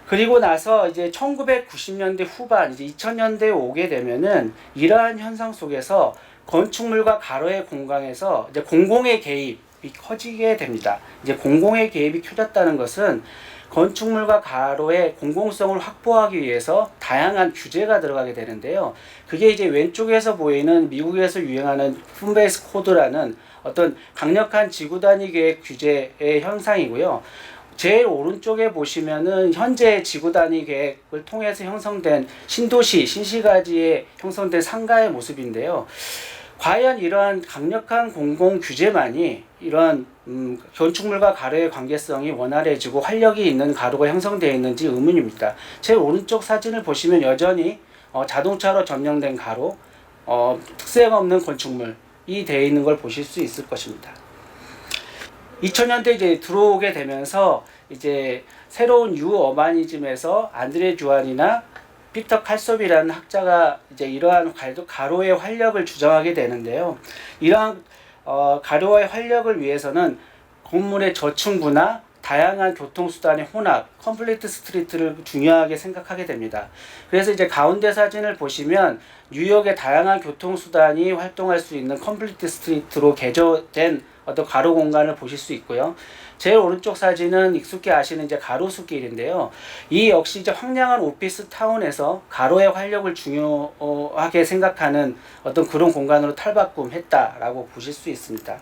그리고 나서 이제 1990년대 후반, 이제 2000년대에 오게 되면은 이러한 현상 속에서 건축물과 가로의 공간에서 이제 공공의 개입이 커지게 됩니다. 이제 공공의 개입이 켜졌다는 것은 건축물과 가로의 공공성을 확보하기 위해서 다양한 규제가 들어가게 되는데요. 그게 이제 왼쪽에서 보이는 미국에서 유행하는 폼베이스 코드라는 어떤 강력한 지구 단위 계획 규제의 현상이고요. 제일 오른쪽에 보시면은 현재 지구 단위 계획을 통해서 형성된 신도시, 신시가지에 형성된 상가의 모습인데요. 과연 이러한 강력한 공공 규제만이 이러한 건축물과 가로의 관계성이 원활해지고 활력이 있는 가로가 형성되어 있는지 의문입니다. 제 오른쪽 사진을 보시면 여전히 자동차로 점령된 가로, 특색 없는 건축물이 되어 있는 걸 보실 수 있을 것입니다. 2000년대 이제 들어오게 되면서 이제 새로운 뉴어바니즘에서 안드레 주안이나 피터 칼섭이라는 학자가 이제 이러한 가로의 활력을 주장하게 되는데요. 이러한 가로의 활력을 위해서는 건물의 저층부나 다양한 교통수단의 혼합, 컴플리트 스트리트를 중요하게 생각하게 됩니다. 그래서 이제 가운데 사진을 보시면 뉴욕의 다양한 교통수단이 활동할 수 있는 컴플리트 스트리트로 개조된 어떤 가로 공간을 보실 수 있고요. 제일 오른쪽 사진은 익숙히 아시는 이제 가로수길인데요. 이 역시 이제 황량한 오피스 타운에서 가로의 활력을 중요하게 생각하는 어떤 그런 공간으로 탈바꿈했다라고 보실 수 있습니다.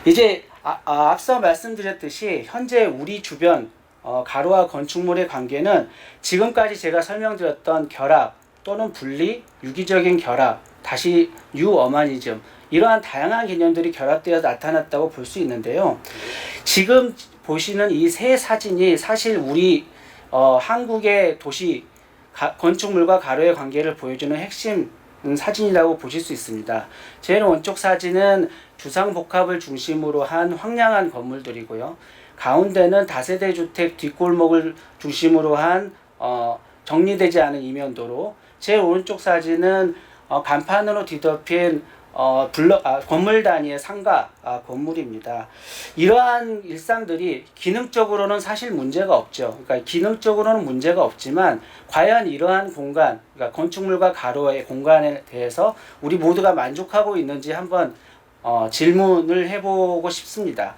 이제 앞서 말씀드렸듯이 현재 우리 주변 가로와 건축물의 관계는 지금까지 제가 설명드렸던 결합 또는 분리, 유기적인 결합, 다시 뉴어바니즘 이러한 다양한 개념들이 결합되어 나타났다고 볼 수 있는데요. 지금 보시는 이 세 사진이 사실 우리 한국의 도시 건축물과 가로의 관계를 보여주는 핵심 사진이라고 보실 수 있습니다. 제일 왼쪽 사진은 주상복합을 중심으로 한 황량한 건물들이고요. 가운데는 다세대 주택 뒷골목을 중심으로 한 정리되지 않은 이면도로, 제일 오른쪽 사진은 간판으로 뒤덮인 건물 단위의 상가 건물입니다. 이러한 일상들이 기능적으로는 사실 문제가 없죠. 그러니까 기능적으로는 문제가 없지만 과연 이러한 공간, 그러니까 건축물과 가로의 공간에 대해서 우리 모두가 만족하고 있는지 한번 질문을 해보고 싶습니다.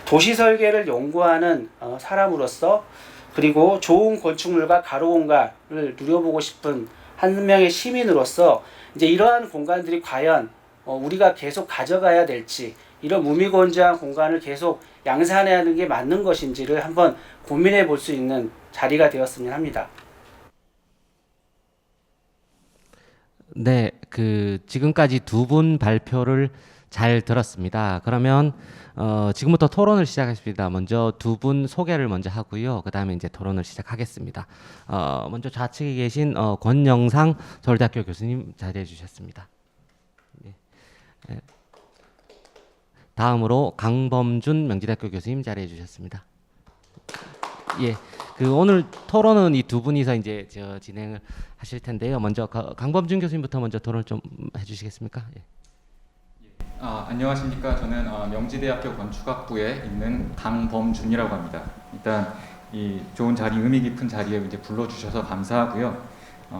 도시 설계를 연구하는 사람으로서, 그리고 좋은 건축물과 가로 공간을 누려보고 싶은 한 명의 시민으로서 이제 이러한 공간들이 과연 우리가 계속 가져가야 될지, 이런 무미건조한 공간을 계속 양산해야 하는 게 맞는 것인지를 한번 고민해 볼 수 있는 자리가 되었으면 합니다. 네, 지금까지 두 분 발표를 잘 들었습니다. 그러면 지금부터 토론을 시작하겠습니다. 먼저 두 분 소개를 먼저 하고요. 그 다음에 이제 토론을 시작하겠습니다. 먼저 좌측에 계신 권영상 서울대학교 교수님 자리해 주셨습니다. 네. 다음으로 강범준 명지대학교 교수님 자리해 주셨습니다. 예, 오늘 토론은 이 두 분이서 이제 진행을 하실 텐데요. 먼저 강범준 교수님부터 먼저 토론을 좀 해주시겠습니까? 예. 안녕하십니까. 저는 명지대학교 건축학부에 있는 강범준이라고 합니다. 일단 이 좋은 자리, 의미 깊은 자리에 이제 불러주셔서 감사하고요.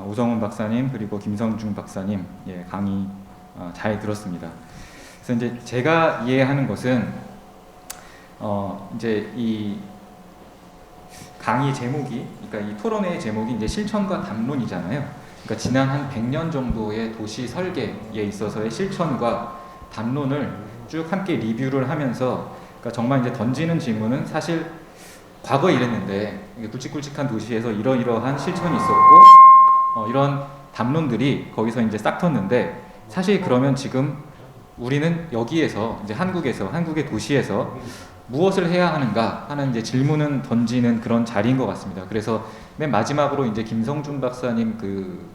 오성훈 박사님 그리고 김성중 박사님 강의 잘 들었습니다. 그래서 이제 제가 이해하는 것은 이제 이 강의 제목이, 그러니까 이 토론회의 제목이 이제 실천과 담론이잖아요. 그러니까 지난 한 100년 정도의 도시 설계에 있어서의 실천과 담론을 쭉 함께 리뷰를 하면서, 그러니까 정말 이제 던지는 질문은 사실 과거에 이랬는데 이게 굵직굵직한 도시에서 이러이러한 실천이 있었고 이런 담론들이 거기서 이제 싹 텄는데 사실 그러면 지금 우리는 여기에서 이제 한국의 도시에서 무엇을 해야 하는가 하는 이제 질문은 던지는 그런 자리인 것 같습니다. 그래서 맨 마지막으로 이제 김성준 박사님 그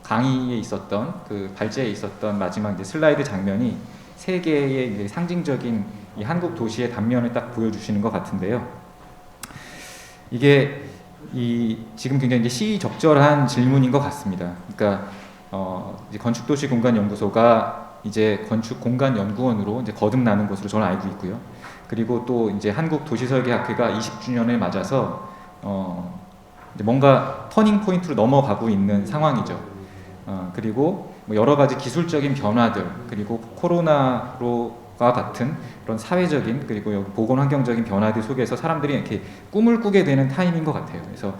강의에 있었던 그 발제에 있었던 마지막 이제 슬라이드 장면이 세 개의 이제 상징적인 이 한국 도시의 단면을 딱 보여주시는 것 같은데요. 이게 지금 굉장히 이제 시의적절한 질문인 것 같습니다. 그러니까 이제 건축도시공간연구소가 이제 건축공간연구원으로 이제 거듭나는 것으로 저는 알고 있고요. 그리고 또 이제 한국도시설계학회가 20주년을 맞아서 이제 뭔가 터닝 포인트로 넘어가고 있는 상황이죠. 그리고 뭐 여러 가지 기술적인 변화들, 그리고 코로나로가 같은 그런 사회적인 그리고 여기 보건환경적인 변화들 속에서 사람들이 이렇게 꿈을 꾸게 되는 타임인 것 같아요. 그래서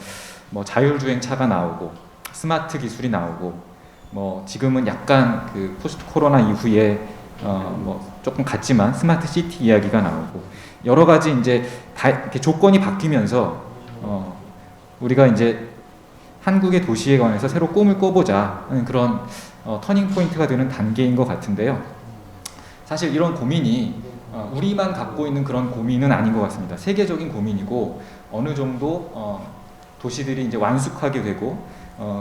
뭐 자율주행차가 나오고 스마트 기술이 나오고 뭐 지금은 약간 그 포스트 코로나 이후에 뭐 조금 같지만 스마트 시티 이야기가 나오고 여러 가지 이제 다 이렇게 조건이 바뀌면서 우리가 이제 한국의 도시에 관해서 새로 꿈을 꿔보자 하는 그런 터닝 포인트가 되는 단계인 것 같은데요. 사실 이런 고민이 우리만 갖고 있는 그런 고민은 아닌 것 같습니다. 세계적인 고민이고 어느 정도 도시들이 이제 완숙하게 되고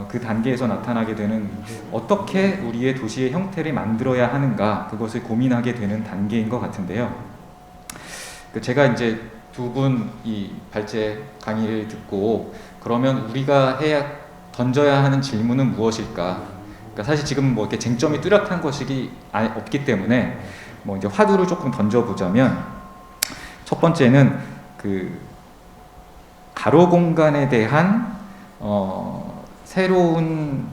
그 단계에서 나타나게 되는 어떻게 우리의 도시의 형태를 만들어야 하는가 그것을 고민하게 되는 단계인 것 같은데요. 제가 이제 두 분 이 발제 강의를 듣고 그러면 우리가 던져야 하는 질문은 무엇일까? 그러니까 사실 지금 뭐 이렇게 쟁점이 뚜렷한 것이 없기 때문에 뭐 이제 화두를 조금 던져보자면 첫 번째는 그 가로 공간에 대한 새로운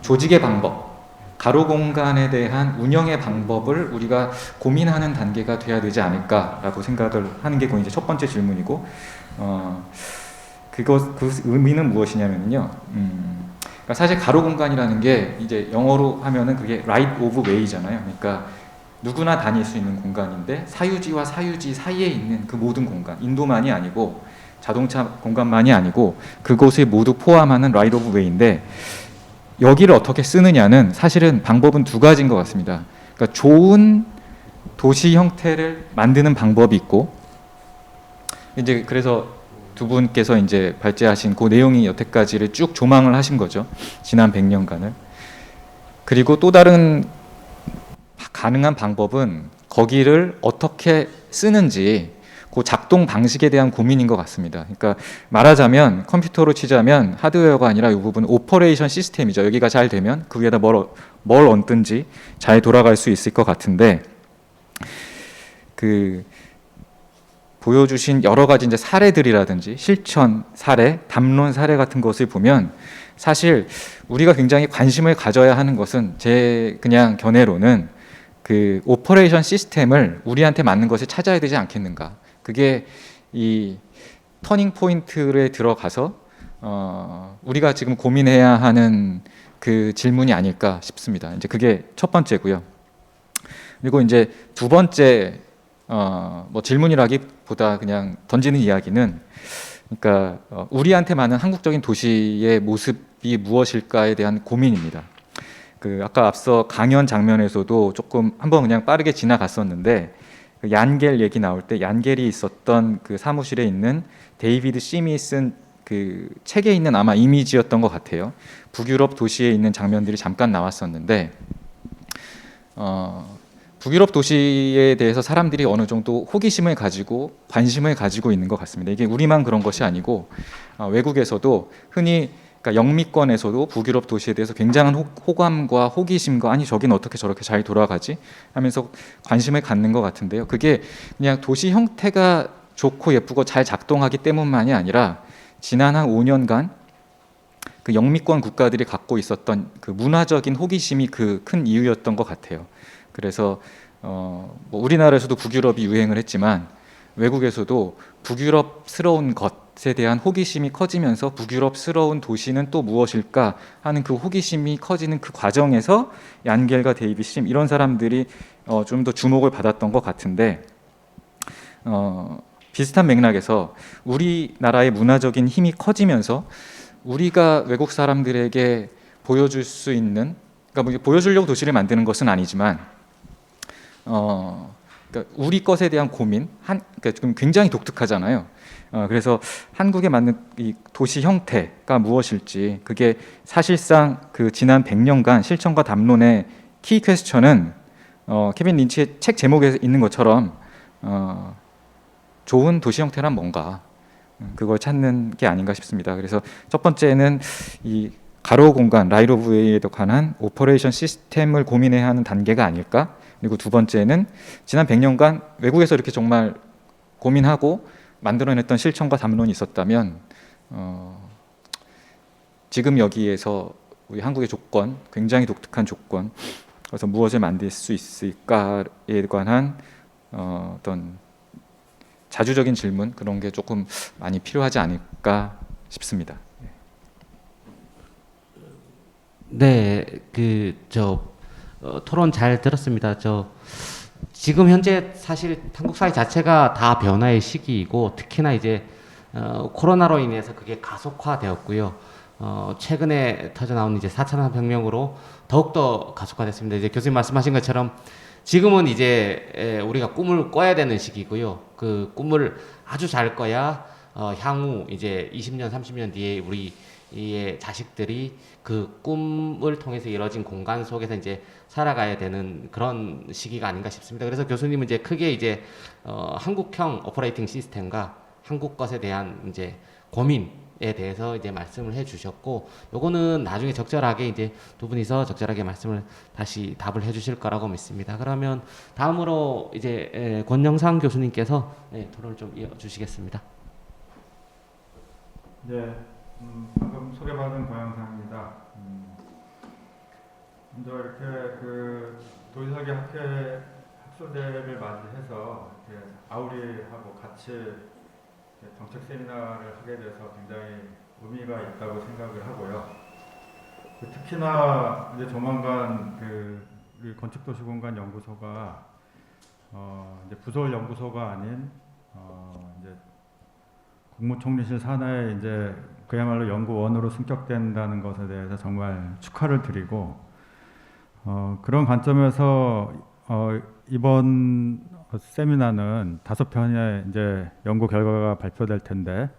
조직의 방법, 가로 공간에 대한 운영의 방법을 우리가 고민하는 단계가 돼야 되지 않을까라고 생각을 하는 게 이제 첫 번째 질문이고, 그 의미는 무엇이냐면요. 그러니까 사실 가로 공간이라는 게 이제 영어로 하면은 그게 right of way잖아요. 그러니까 누구나 다닐 수 있는 공간인데 사유지와 사유지 사이에 있는 그 모든 공간, 인도만이 아니고 자동차 공간만이 아니고 그곳을 모두 포함하는 right of way인데 여기를 어떻게 쓰느냐는 사실은 방법은 두 가지인 것 같습니다. 그러니까 좋은 도시 형태를 만드는 방법이 있고 이제 그래서 두 분께서 이제 발제하신 그 내용이 여태까지를 쭉 조망을 하신 거죠. 지난 100년간을. 그리고 또 다른 가능한 방법은 거기를 어떻게 쓰는지 그 작동 방식에 대한 고민인 것 같습니다. 그러니까 말하자면 컴퓨터로 치자면 하드웨어가 아니라 이 부분은 오퍼레이션 시스템이죠. 여기가 잘 되면 그 위에다 뭘 얹든지 잘 돌아갈 수 있을 것 같은데 그 보여주신 여러 가지 이제 사례들이라든지 실천 사례, 담론 사례 같은 것을 보면 사실 우리가 굉장히 관심을 가져야 하는 것은 제 그냥 견해로는 그 오퍼레이션 시스템을 우리한테 맞는 것을 찾아야 되지 않겠는가. 그게 이 터닝 포인트에 들어가서 우리가 지금 고민해야 하는 그 질문이 아닐까 싶습니다. 이제 그게 첫 번째고요. 그리고 이제 두 번째 뭐 질문이라기보다 그냥 던지는 이야기는 그러니까 우리한테 맞는 한국적인 도시의 모습이 무엇일까에 대한 고민입니다. 그 아까 앞서 강연 장면에서도 조금 한번 그냥 빠르게 지나갔었는데 그 얀겔 얘기 나올 때 얀겔이 있었던 그 사무실에 있는 데이비드 심이 쓴 그 책에 있는 아마 이미지였던 것 같아요. 북유럽 도시에 있는 장면들이 잠깐 나왔었는데 북유럽 도시에 대해서 사람들이 어느 정도 호기심을 가지고 관심을 가지고 있는 것 같습니다. 이게 우리만 그런 것이 아니고 외국에서도 흔히 그러니까 영미권에서도 북유럽 도시에 대해서 굉장한 호감과 호기심과 아니 저긴 어떻게 저렇게 잘 돌아가지 하면서 관심을 갖는 것 같은데요. 그게 그냥 도시 형태가 좋고 예쁘고 잘 작동하기 때문만이 아니라 지난 한 5년간 그 영미권 국가들이 갖고 있었던 그 문화적인 호기심이 그 큰 이유였던 것 같아요. 그래서 뭐 우리나라에서도 북유럽이 유행을 했지만 외국에서도 북유럽스러운 것에 대한 호기심이 커지면서 북유럽스러운 도시는 또 무엇일까 하는 그 호기심이 커지는 그 과정에서 얀겔과 데이비드 심 이런 사람들이 좀 더 주목을 받았던 것 같은데 비슷한 맥락에서 우리나라의 문화적인 힘이 커지면서 우리가 외국 사람들에게 보여줄 수 있는, 그러니까 뭐 보여주려고 도시를 만드는 것은 아니지만 그러니까 우리 것에 대한 고민, 그러니까 지금 굉장히 독특하잖아요. 그래서 한국에 맞는 이 도시 형태가 무엇일지, 그게 사실상 그 지난 100년간 실천과 담론의 키 퀘스천은 케빈 린치의 책 제목에 있는 것처럼 좋은 도시 형태란 뭔가, 그걸 찾는 게 아닌가 싶습니다. 그래서 첫 번째는 이 가로 공간 라이트 오브 웨이에 관한 오퍼레이션 시스템을 고민해야 하는 단계가 아닐까. 그리고 두 번째는 지난 100년간 외국에서 이렇게 정말 고민하고 만들어냈던 실천과 담론이 있었다면 지금 여기에서 우리 한국의 조건, 굉장히 독특한 조건, 그래서 무엇을 만들 수 있을까에 관한 어떤 자주적인 질문, 그런 게 조금 많이 필요하지 않을까 싶습니다. 네, 토론 잘 들었습니다. 지금 현재 사실 한국 사회 자체가 다 변화의 시기이고, 특히나 이제 코로나로 인해서 그게 가속화되었고요. 최근에 터져 나온 이제 4차 산업혁명으로 더욱더 가속화됐습니다. 이제 교수님 말씀하신 것처럼 지금은 이제 우리가 꿈을 꿔야 되는 시기고요. 그 꿈을 아주 잘 꿔야 향후 이제 20년, 30년 뒤에 우리의 자식들이 그 꿈을 통해서 이루어진 공간 속에서 이제 살아가야 되는 그런 시기가 아닌가 싶습니다. 그래서 교수님은 이제 크게 이제 한국형 오퍼레이팅 시스템과 한국 것에 대한 이제 고민에 대해서 이제 말씀을 해주셨고, 요거는 나중에 적절하게 이제 두 분이서 적절하게 말씀을 다시 답을 해주실 거라고 믿습니다. 그러면 다음으로 이제 권영상 교수님께서 토론을 좀 이어주시겠습니다. 네, 방금 소개받은 고영상입니다. 먼저 이렇게 그 도시설계 학회 학술대회를 맞이해서 이렇게 아우리하고 같이 정책 세미나를 하게 돼서 굉장히 의미가 있다고 생각을 하고요. 특히나 이제 조만간 우리 건축도시공간연구소가 이제 부설 연구소가 아닌 이제 국무총리실 산하에 이제 그야말로 연구원으로 승격된다는 것에 대해서 정말 축하를 드리고, 그런 관점에서 이번 세미나는 5편의 이제 연구 결과가 발표될 텐데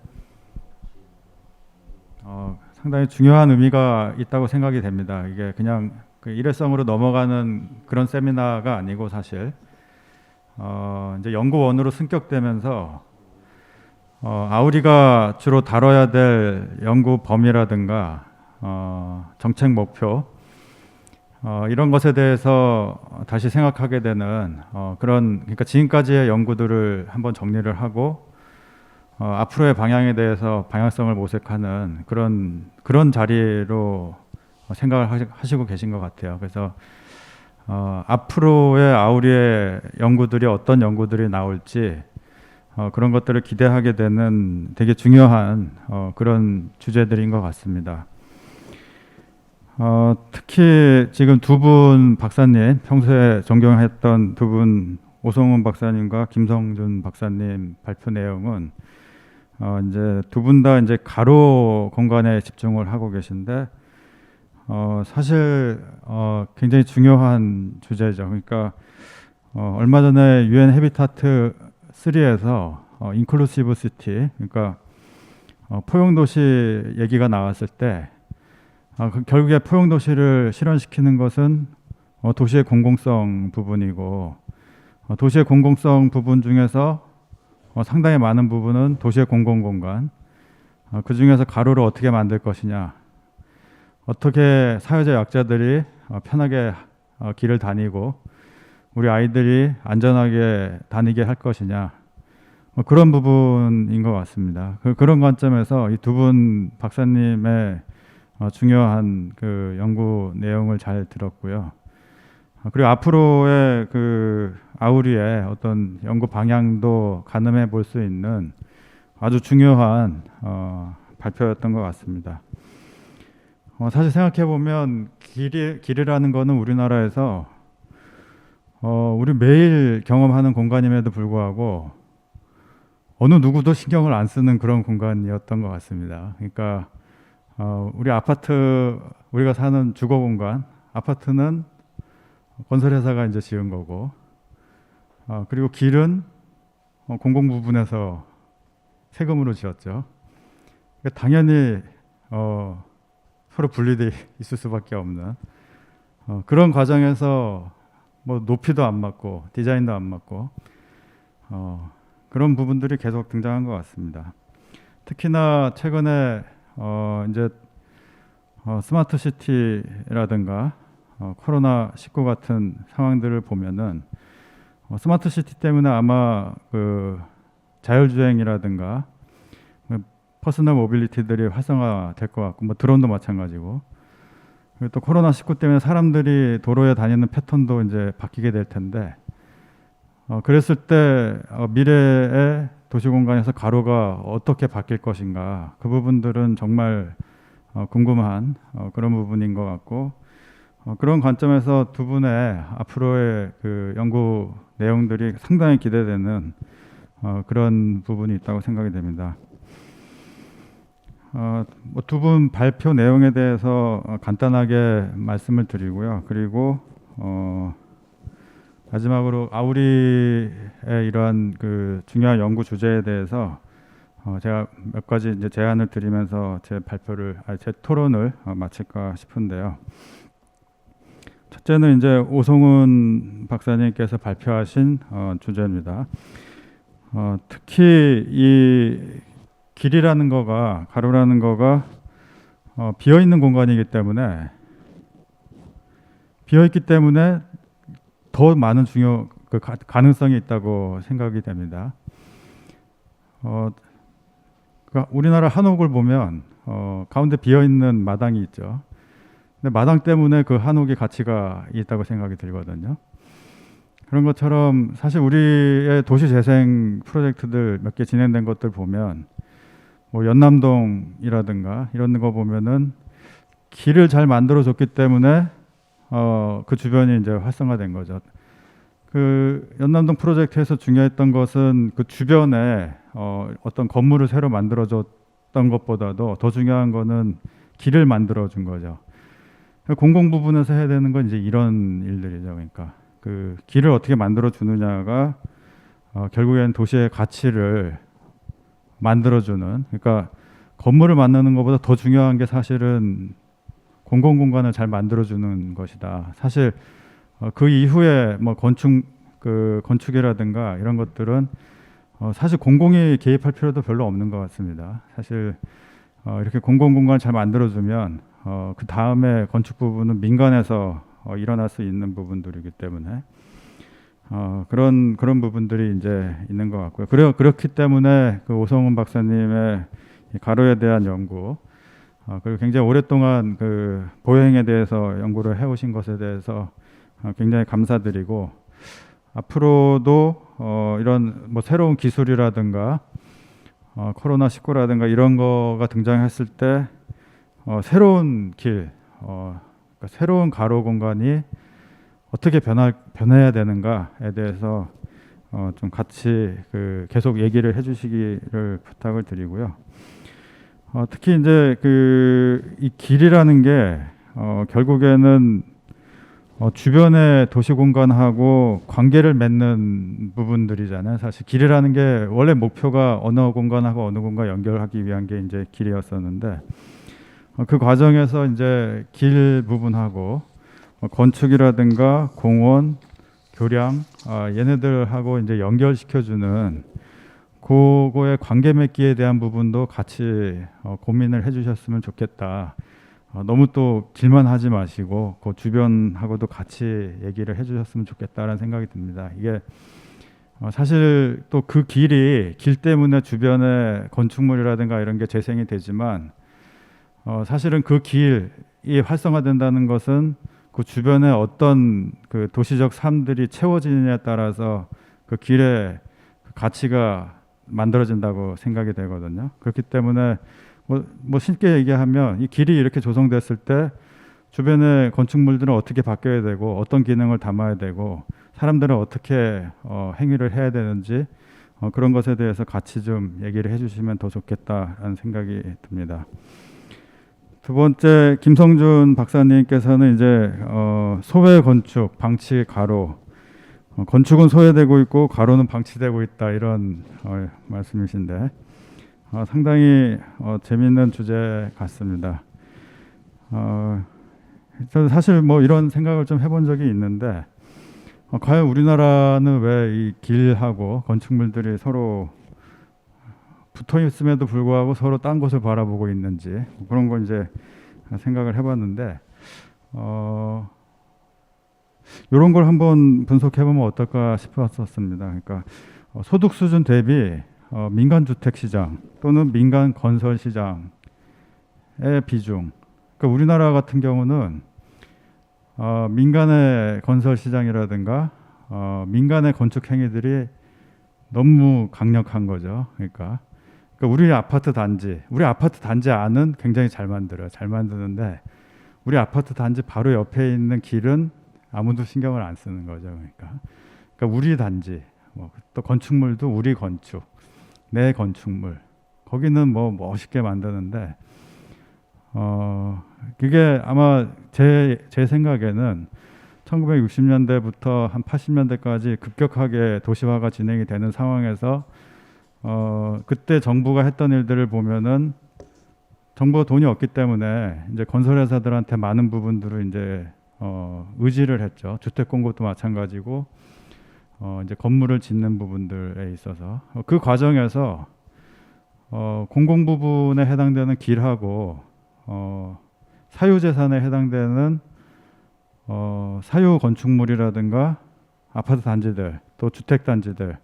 상당히 중요한 의미가 있다고 생각이 됩니다. 이게 그냥 그 일회성으로 넘어가는 그런 세미나가 아니고, 사실 이제 연구원으로 승격되면서 아우리가 주로 다뤄야 될 연구 범위라든가 정책 목표, 이런 것에 대해서 다시 생각하게 되는 그러니까 지금까지의 연구들을 한번 정리를 하고 앞으로의 방향에 대해서 방향성을 모색하는 그런 자리로 생각을 하시고 계신 것 같아요. 그래서 앞으로의 아우리의 연구들이 어떤 연구들이 나올지 그런 것들을 기대하게 되는 되게 중요한 그런 주제들인 것 같습니다. 특히 지금 두 분 박사님, 평소에 존경했던 두 분, 오성훈 박사님과 김성준 박사님 발표 내용은 이제 두 분 다 이제 가로 공간에 집중을 하고 계신데, 사실 굉장히 중요한 주제죠. 그러니까 얼마 전에 UN 해비타트 3에서 인클루시브 시티, 그러니까 포용도시 얘기가 나왔을 때 결국에 포용도시를 실현시키는 것은 도시의 공공성 부분이고, 도시의 공공성 부분 중에서 상당히 많은 부분은 도시의 공공공간, 그 중에서 가로를 어떻게 만들 것이냐, 어떻게 사회적 약자들이 편하게 길을 다니고 우리 아이들이 안전하게 다니게 할 것이냐, 그런 부분인 것 같습니다. 그런 관점에서 이 두 분 박사님의 중요한 그 연구 내용을 잘 들었고요. 그리고 앞으로의 그 아우리의 어떤 연구 방향도 가늠해 볼 수 있는 아주 중요한 발표였던 것 같습니다. 사실 생각해 보면 길이라는 거는 우리나라에서 우리 매일 경험하는 공간임에도 불구하고 어느 누구도 신경을 안 쓰는 그런 공간이었던 것 같습니다. 그러니까 우리 아파트, 우리가 사는 주거 공간, 아파트는 건설회사가 이제 지은 거고, 그리고 길은 공공 부분에서 세금으로 지었죠. 그러니까 당연히 서로 분리돼 있을 수밖에 없는 그런 과정에서 뭐 높이도 안 맞고 디자인도 안 맞고 그런 부분들이 계속 등장한 것 같습니다. 특히나 최근에 이제 스마트 시티라든가 코로나19 같은 상황들을 보면은 스마트 시티 때문에 아마 그 자율주행이라든가 퍼스널 모빌리티들이 활성화될 것 같고, 뭐 드론도 마찬가지고, 그리고 또 코로나19 때문에 사람들이 도로에 다니는 패턴도 이제 바뀌게 될 텐데, 그랬을 때 미래의 도시공간에서 가로가 어떻게 바뀔 것인가, 그 부분들은 정말 궁금한 그런 부분인 것 같고, 그런 관점에서 두 분의 앞으로의 그 연구 내용들이 상당히 기대되는 그런 부분이 있다고 생각이 됩니다. 뭐 두 분 발표 내용에 대해서 간단하게 말씀을 드리고요. 그리고 마지막으로 아우리의 이러한 그 중요한 연구 주제에 대해서 제가 몇 가지 이제 제안을 드리면서 제 토론을 마칠까 싶은데요. 첫째는 이제 오성훈 박사님께서 발표하신 주제입니다. 특히 이 길이라는 거가, 가로라는 거가 비어 있는 공간이기 때문에, 비어 있기 때문에 더 많은 가능성이 있다고 생각이 됩니다. 그러니까 우리나라 한옥을 보면 가운데 비어 있는 마당이 있죠. 근데 마당 때문에 그 한옥의 가치가 있다고 생각이 들거든요. 그런 것처럼 사실 우리의 도시 재생 프로젝트들 몇 개 진행된 것들 보면, 뭐 연남동이라든가 이런 거 보면은 길을 잘 만들어줬기 때문에 그 주변이 이제 활성화된 거죠. 그 연남동 프로젝트에서 중요했던 것은 그 주변에 어떤 건물을 새로 만들어줬던 것보다도 더 중요한 거는 길을 만들어준 거죠. 공공 부분에서 해야 되는 건 이제 이런 일들이죠. 그러니까 그 길을 어떻게 만들어 주느냐가 결국엔 도시의 가치를 만들어주는, 그러니까 건물을 만드는 것보다 더 중요한 게 사실은 공공공간을 잘 만들어주는 것이다. 사실 그 이후에 뭐 건축이라든가 이런 것들은 사실 공공이 개입할 필요도 별로 없는 것 같습니다. 사실 이렇게 공공공간을 잘 만들어주면 그 다음에 건축 부분은 민간에서 일어날 수 있는 부분들이기 때문에 그런 부분들이 이제 있는 것 같고요. 그렇기 때문에 그 오성훈 박사님의 가로에 대한 연구, 그리고 굉장히 오랫동안 그 보행에 대해서 연구를 해오신 것에 대해서 굉장히 감사드리고, 앞으로도 이런 뭐 새로운 기술이라든가 코로나19라든가 이런 거가 등장했을 때 새로운 길, 그러니까 새로운 가로 공간이 어떻게 변해야 되는가에 대해서 좀 같이 계속 얘기를 해주시기를 부탁을 드리고요. 특히 이제 이 길이라는 게 결국에는 주변의 도시 공간하고 관계를 맺는 부분들이잖아요. 사실 길이라는 게 원래 목표가 어느 공간하고 어느 공간 연결하기 위한 게 이제 길이었었는데, 그 과정에서 이제 길 부분하고 건축이라든가 공원, 교량, 얘네들하고 이제 연결시켜주는 그거의 관계 맺기에 대한 부분도 같이 고민을 해주셨으면 좋겠다. 너무 또 길만 하지 마시고 그 주변하고도 같이 얘기를 해주셨으면 좋겠다라는 생각이 듭니다. 이게 사실 또 그 길 때문에 주변에 건축물이라든가 이런 게 재생이 되지만, 사실은 그 길이 활성화된다는 것은 그 주변에 어떤 그 도시적 삶들이 채워지느냐에 따라서 그 길의 가치가 만들어진다고 생각이 되거든요. 그렇기 때문에 뭐 쉽게 얘기하면 이 길이 이렇게 조성됐을 때 주변의 건축물들은 어떻게 바뀌어야 되고 어떤 기능을 담아야 되고 사람들은 어떻게 행위를 해야 되는지 그런 것에 대해서 같이 좀 얘기를 해주시면 더 좋겠다라는 생각이 듭니다. 두 번째, 김성준 박사님께서는 이제 소외 건축, 방치 가로, 건축은 소외되고 있고 가로는 방치되고 있다, 이런 말씀이신데 상당히 재미있는 주제 같습니다. 저는 사실 뭐 이런 생각을 좀 해본 적이 있는데 과연 우리나라는 왜 이 길하고 건축물들이 서로 붙어 있음에도 불구하고 서로 딴 곳을 바라보고 있는지, 그런 거 이제 생각을 해봤는데 이런 걸 한번 분석해보면 어떨까 싶었었습니다. 그러니까 소득 수준 대비 민간 주택 시장 또는 민간 건설 시장의 비중. 그러니까 우리나라 같은 경우는 민간의 건설 시장이라든가 민간의 건축 행위들이 너무 강력한 거죠. 그러니까 우리 아파트 단지 안은 굉장히 잘 만드는데 우리 아파트 단지 바로 옆에 있는 길은 아무도 신경을 안 쓰는 거죠. 그러니까 우리 단지, 또 건축물도 우리 건축, 내 건축물, 거기는 뭐 멋있게 만드는데 그게 아마 제 생각에는 1960년대부터 한 80년대까지 급격하게 도시화가 진행이 되는 상황에서 그때 정부가 했던 일들을 보면은 정부가 돈이 없기 때문에 이제 건설회사들한테 많은 부분들을 이제 의지를 했죠. 주택 공급도 마찬가지고 이제 건물을 짓는 부분들에 있어서 그 과정에서 공공 부분에 해당되는 길하고 사유재산에 해당되는 사유 건축물이라든가 아파트 단지들, 또 주택 단지들,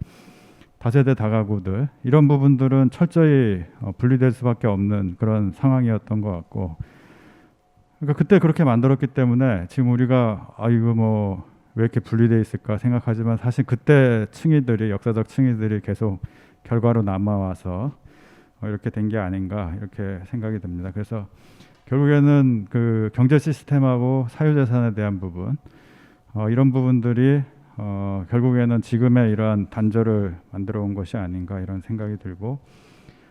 다세대 다가구들, 이런 부분들은 철저히 분리될 수밖에 없는 그런 상황이었던 것 같고, 그러니까 그때 그렇게 만들었기 때문에 지금 우리가 이거 뭐 왜 이렇게 분리돼 있을까 생각하지만 사실 그때 역사적 층위들이 계속 결과로 남아와서 이렇게 된 게 아닌가, 이렇게 생각이 듭니다. 그래서 결국에는 그 경제 시스템하고 사유재산에 대한 부분, 이런 부분들이 결국에는 지금의 이러한 단절을 만들어 온 것이 아닌가, 이런 생각이 들고,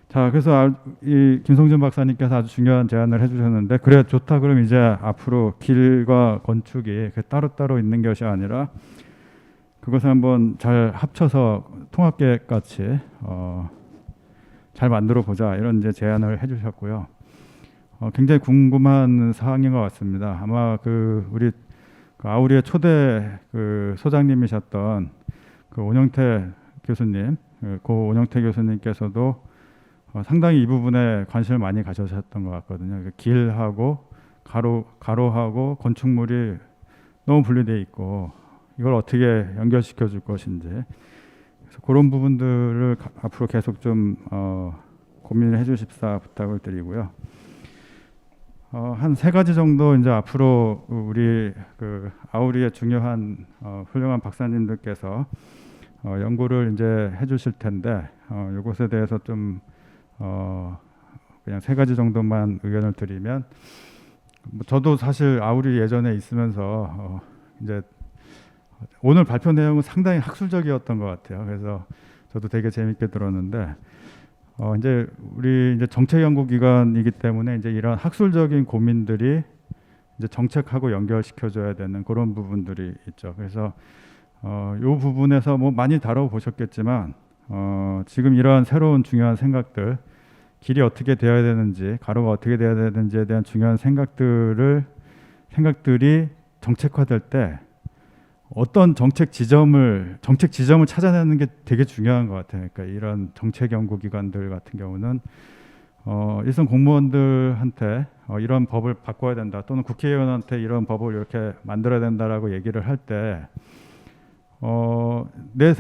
자, 그래서 이 김성준 박사님께서 아주 중요한 제안을 해주셨는데, 그래 좋다, 그럼 이제 앞으로 길과 건축이 따로따로 있는 것이 아니라 그것을 한번 잘 합쳐서 통합계획 같이 잘 만들어 보자, 이런 이제 제안을 해주셨고요. 굉장히 궁금한 사항인 것 같습니다. 아마 우리 아우리의 초대 소장님이셨던 오영태 교수님, 고 오영태 교수님께서도 상당히 이 부분에 관심을 많이 가져셨던 것 같거든요. 길하고 가로하고 건축물이 너무 분리돼 있고 이걸 어떻게 연결시켜 줄 것인지, 그래서 그런 부분들을 앞으로 계속 좀 고민을 해주십사 부탁을 드리고요. 한 3가지 정도 이제 앞으로 우리 아우리의 중요한 훌륭한 박사님들께서 연구를 이제 해주실 텐데 이것에 대해서 좀 그냥 3가지 정도만 의견을 드리면, 저도 사실 아우리 예전에 있으면서 이제 오늘 발표 내용은 상당히 학술적이었던 것 같아요. 그래서 저도 되게 재밌게 들었는데 이제 우리 이제 정책연구기관이기 때문에 이제 이런 학술적인 고민들이 이제 정책하고 연결시켜줘야 되는 그런 부분들이 있죠. 그래서 이 부분에서 뭐 많이 다뤄보셨겠지만 지금 이러한 새로운 중요한 생각들, 길이 어떻게 되어야 되는지, 가로가 어떻게 되어야 되는지에 대한 중요한 생각들이 정책화될 때 어떤 정책 지점을 찾아내는 게 되게 중요한 것 같아요. 그러니까 이런 정책 연구기관들 같은 경우는 일선 공무원들한테 이런 법을 바꿔야 된다, 또는 국회의원한테 이런 법을 이렇게 만들어야 된다라고 얘기를 할 때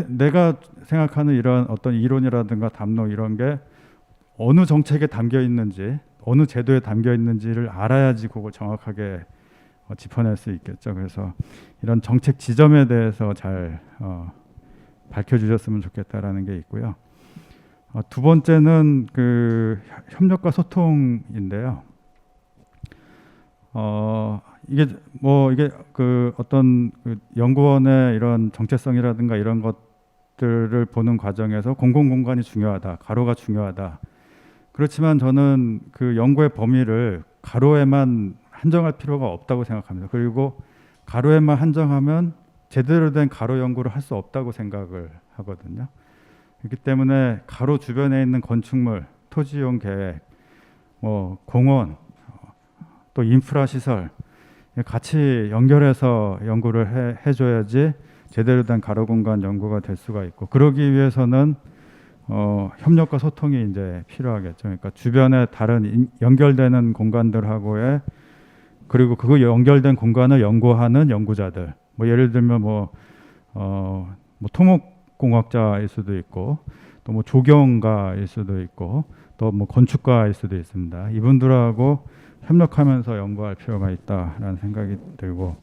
내가 생각하는 이런 어떤 이론이라든가 담론, 이런 게 어느 정책에 담겨 있는지, 어느 제도에 담겨 있는지를 알아야지 그걸 정확하게 짚어낼 수 있겠죠. 그래서 이런 정책 지점에 대해서 잘 밝혀주셨으면 좋겠다라는 게 있고요. 두 번째는 협력과 소통인데요. 이게 어떤 연구원의 이런 정체성이라든가 이런 것들을 보는 과정에서 공공공간이 중요하다, 가로가 중요하다. 그렇지만 저는 그 연구의 범위를 가로에만 한정할 필요가 없다고 생각합니다. 그리고 가로에만 한정하면 제대로 된 가로 연구를 할 수 없다고 생각을 하거든요. 그렇기 때문에 가로 주변에 있는 건축물, 토지 이용 계획, 뭐 공원, 또 인프라 시설 같이 연결해서 연구를 해줘야지 제대로 된 가로 공간 연구가 될 수가 있고, 그러기 위해서는 협력과 소통이 이제 필요하겠죠. 그러니까 주변에 다른 연결되는 공간들하고의, 그리고 그 연결된 공간을 연구하는 연구자들, 뭐 예를 들면 뭐 토목공학자일 수도 있고, 또 뭐 조경가일 수도 있고, 또 뭐 건축가일 수도 있습니다. 이분들하고 협력하면서 연구할 필요가 있다라는 생각이 들고,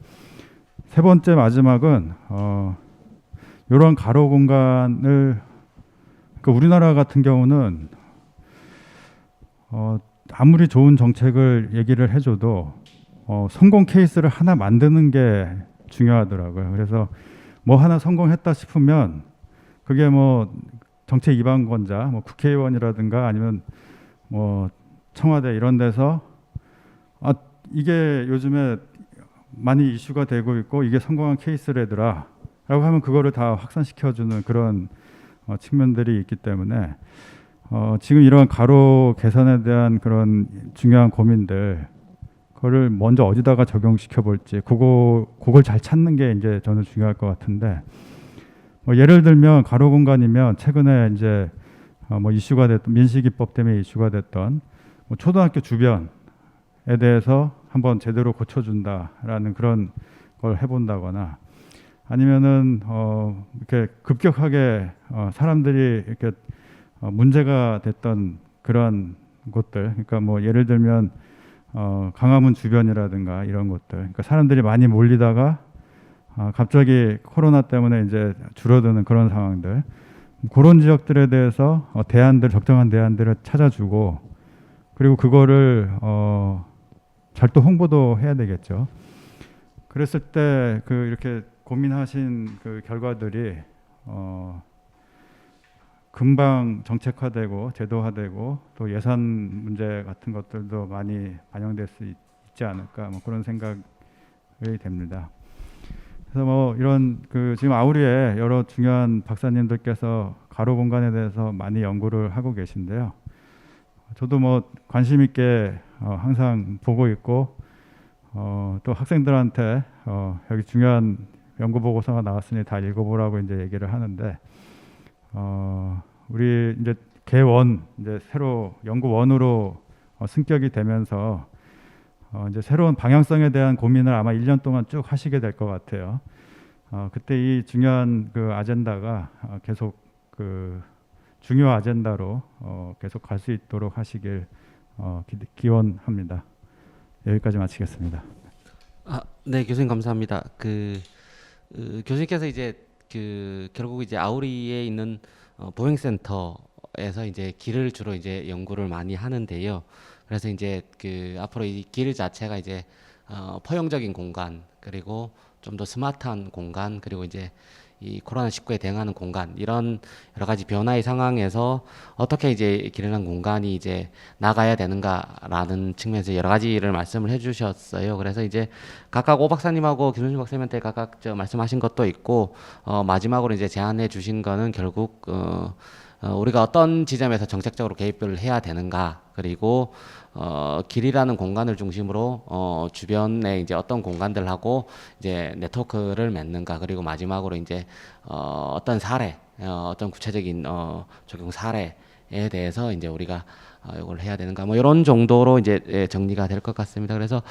세 번째 마지막은 이런 가로 공간을, 그 우리나라 같은 경우는 아무리 좋은 정책을 얘기를 해줘도 성공 케이스를 하나 만드는 게 중요하더라고요. 그래서 뭐 하나 성공했다 싶으면 그게 뭐 정책 입안권자, 뭐 국회의원이라든가 아니면 뭐 청와대 이런 데서 이게 요즘에 많이 이슈가 되고 있고 이게 성공한 케이스래더라 라고 하면 그거를 다 확산시켜주는 그런 측면들이 있기 때문에 지금 이런 가로 개선에 대한 그런 중요한 고민들, 그거를 먼저 어디다가 적용시켜 볼지 그걸 잘 찾는 게 이제 저는 중요할 것 같은데, 뭐 예를 들면 가로 공간이면 최근에 이제 뭐 이슈가 됐던 민식이법 때문에 이슈가 됐던 뭐 초등학교 주변에 대해서 한번 제대로 고쳐준다라는 그런 걸 해본다거나, 아니면은 이렇게 급격하게 사람들이 이렇게 문제가 됐던 그런 곳들, 그러니까 뭐 예를 들면 강화문 주변이라든가 이런 곳들, 그러니까 사람들이 많이 몰리다가 갑자기 코로나 때문에 이제 줄어드는 그런 상황들, 그런 지역들에 대해서 적정한 대안들을 찾아주고, 그리고 그거를 잘 또 홍보도 해야 되겠죠. 그랬을 때 그 이렇게 고민하신 그 결과들이 금방 정책화되고 제도화되고 또 예산 문제 같은 것들도 많이 반영될 수 있지 않을까, 뭐 그런 생각이 됩니다. 그래서 뭐 이런 그 지금 아우리에 여러 중요한 박사님들께서 가로 공간에 대해서 많이 연구를 하고 계신데요. 저도 뭐 관심 있게 항상 보고 있고, 또 학생들한테 여기 중요한 연구 보고서가 나왔으니 다 읽어보라고 이제 얘기를 하는데, 우리 이제 개원 이제 새로 연구원으로 승격이 되면서 이제 새로운 방향성에 대한 고민을 아마 1년 동안 쭉 하시게 될 것 같아요. 그때 이 중요한 그 아젠다가 계속 그 중요 아젠다로 계속 갈 수 있도록 하시길 기원합니다. 여기까지 마치겠습니다. 네, 교수님 감사합니다. 교수님께서 이제 결국 이제 아우리에 있는 보행센터에서 이제 길을 주로 이제 연구를 많이 하는데요. 그래서 이제 앞으로 이 길 자체가 이제 포용적인 공간, 그리고 좀 더 스마트한 공간, 그리고 이제 이 코로나19에 대응하는 공간, 이런 여러 가지 변화의 상황에서 어떻게 이제 길이라는 공간이 이제 나가야 되는가라는 측면에서 여러 가지를 말씀을 해주셨어요. 그래서 이제 각각 오 박사님하고 김선주 박사님한테 각각 말씀하신 것도 있고, 마지막으로 이제 제안해 주신 거는 결국 우리가 어떤 지점에서 정책적으로 개입을 해야 되는가, 그리고 길이라는 공간을 중심으로 주변에 이제 어떤 공간들하고 이제 네트워크를 맺는가, 그리고 마지막으로 이제 어떤 사례, 어떤 구체적인 적용 사례에 대해서 이제 우리가 이걸 해야 되는가, 뭐 이런 정도로 이제 정리가 될 것 같습니다. 그래서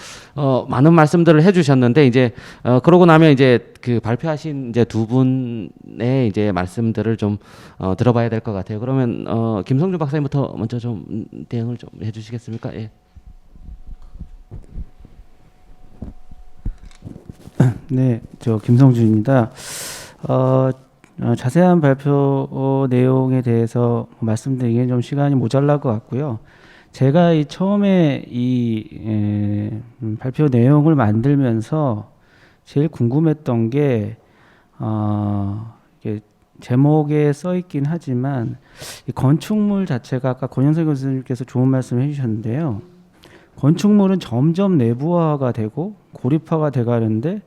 많은 말씀들을 해주셨는데, 이제 그러고 나면 이제 발표하신 이제 두 분의 이제 말씀들을 좀 들어봐야 될 것 같아요. 그러면 김성주 박사님부터 먼저 좀 대응을 좀 해주시겠습니까? 예. 네, 저 김성주입니다. 자세한 발표 내용에 대해서 말씀드리기엔 좀 시간이 모자랄 것 같고요. 제가 처음에 발표 내용을 만들면서 제일 궁금했던 게 이게 제목에 써 있긴 하지만 이 건축물 자체가 아까 권영석 교수님께서 좋은 말씀을 해주셨는데요. 건축물은 점점 내부화가 되고 고립화가 돼가는데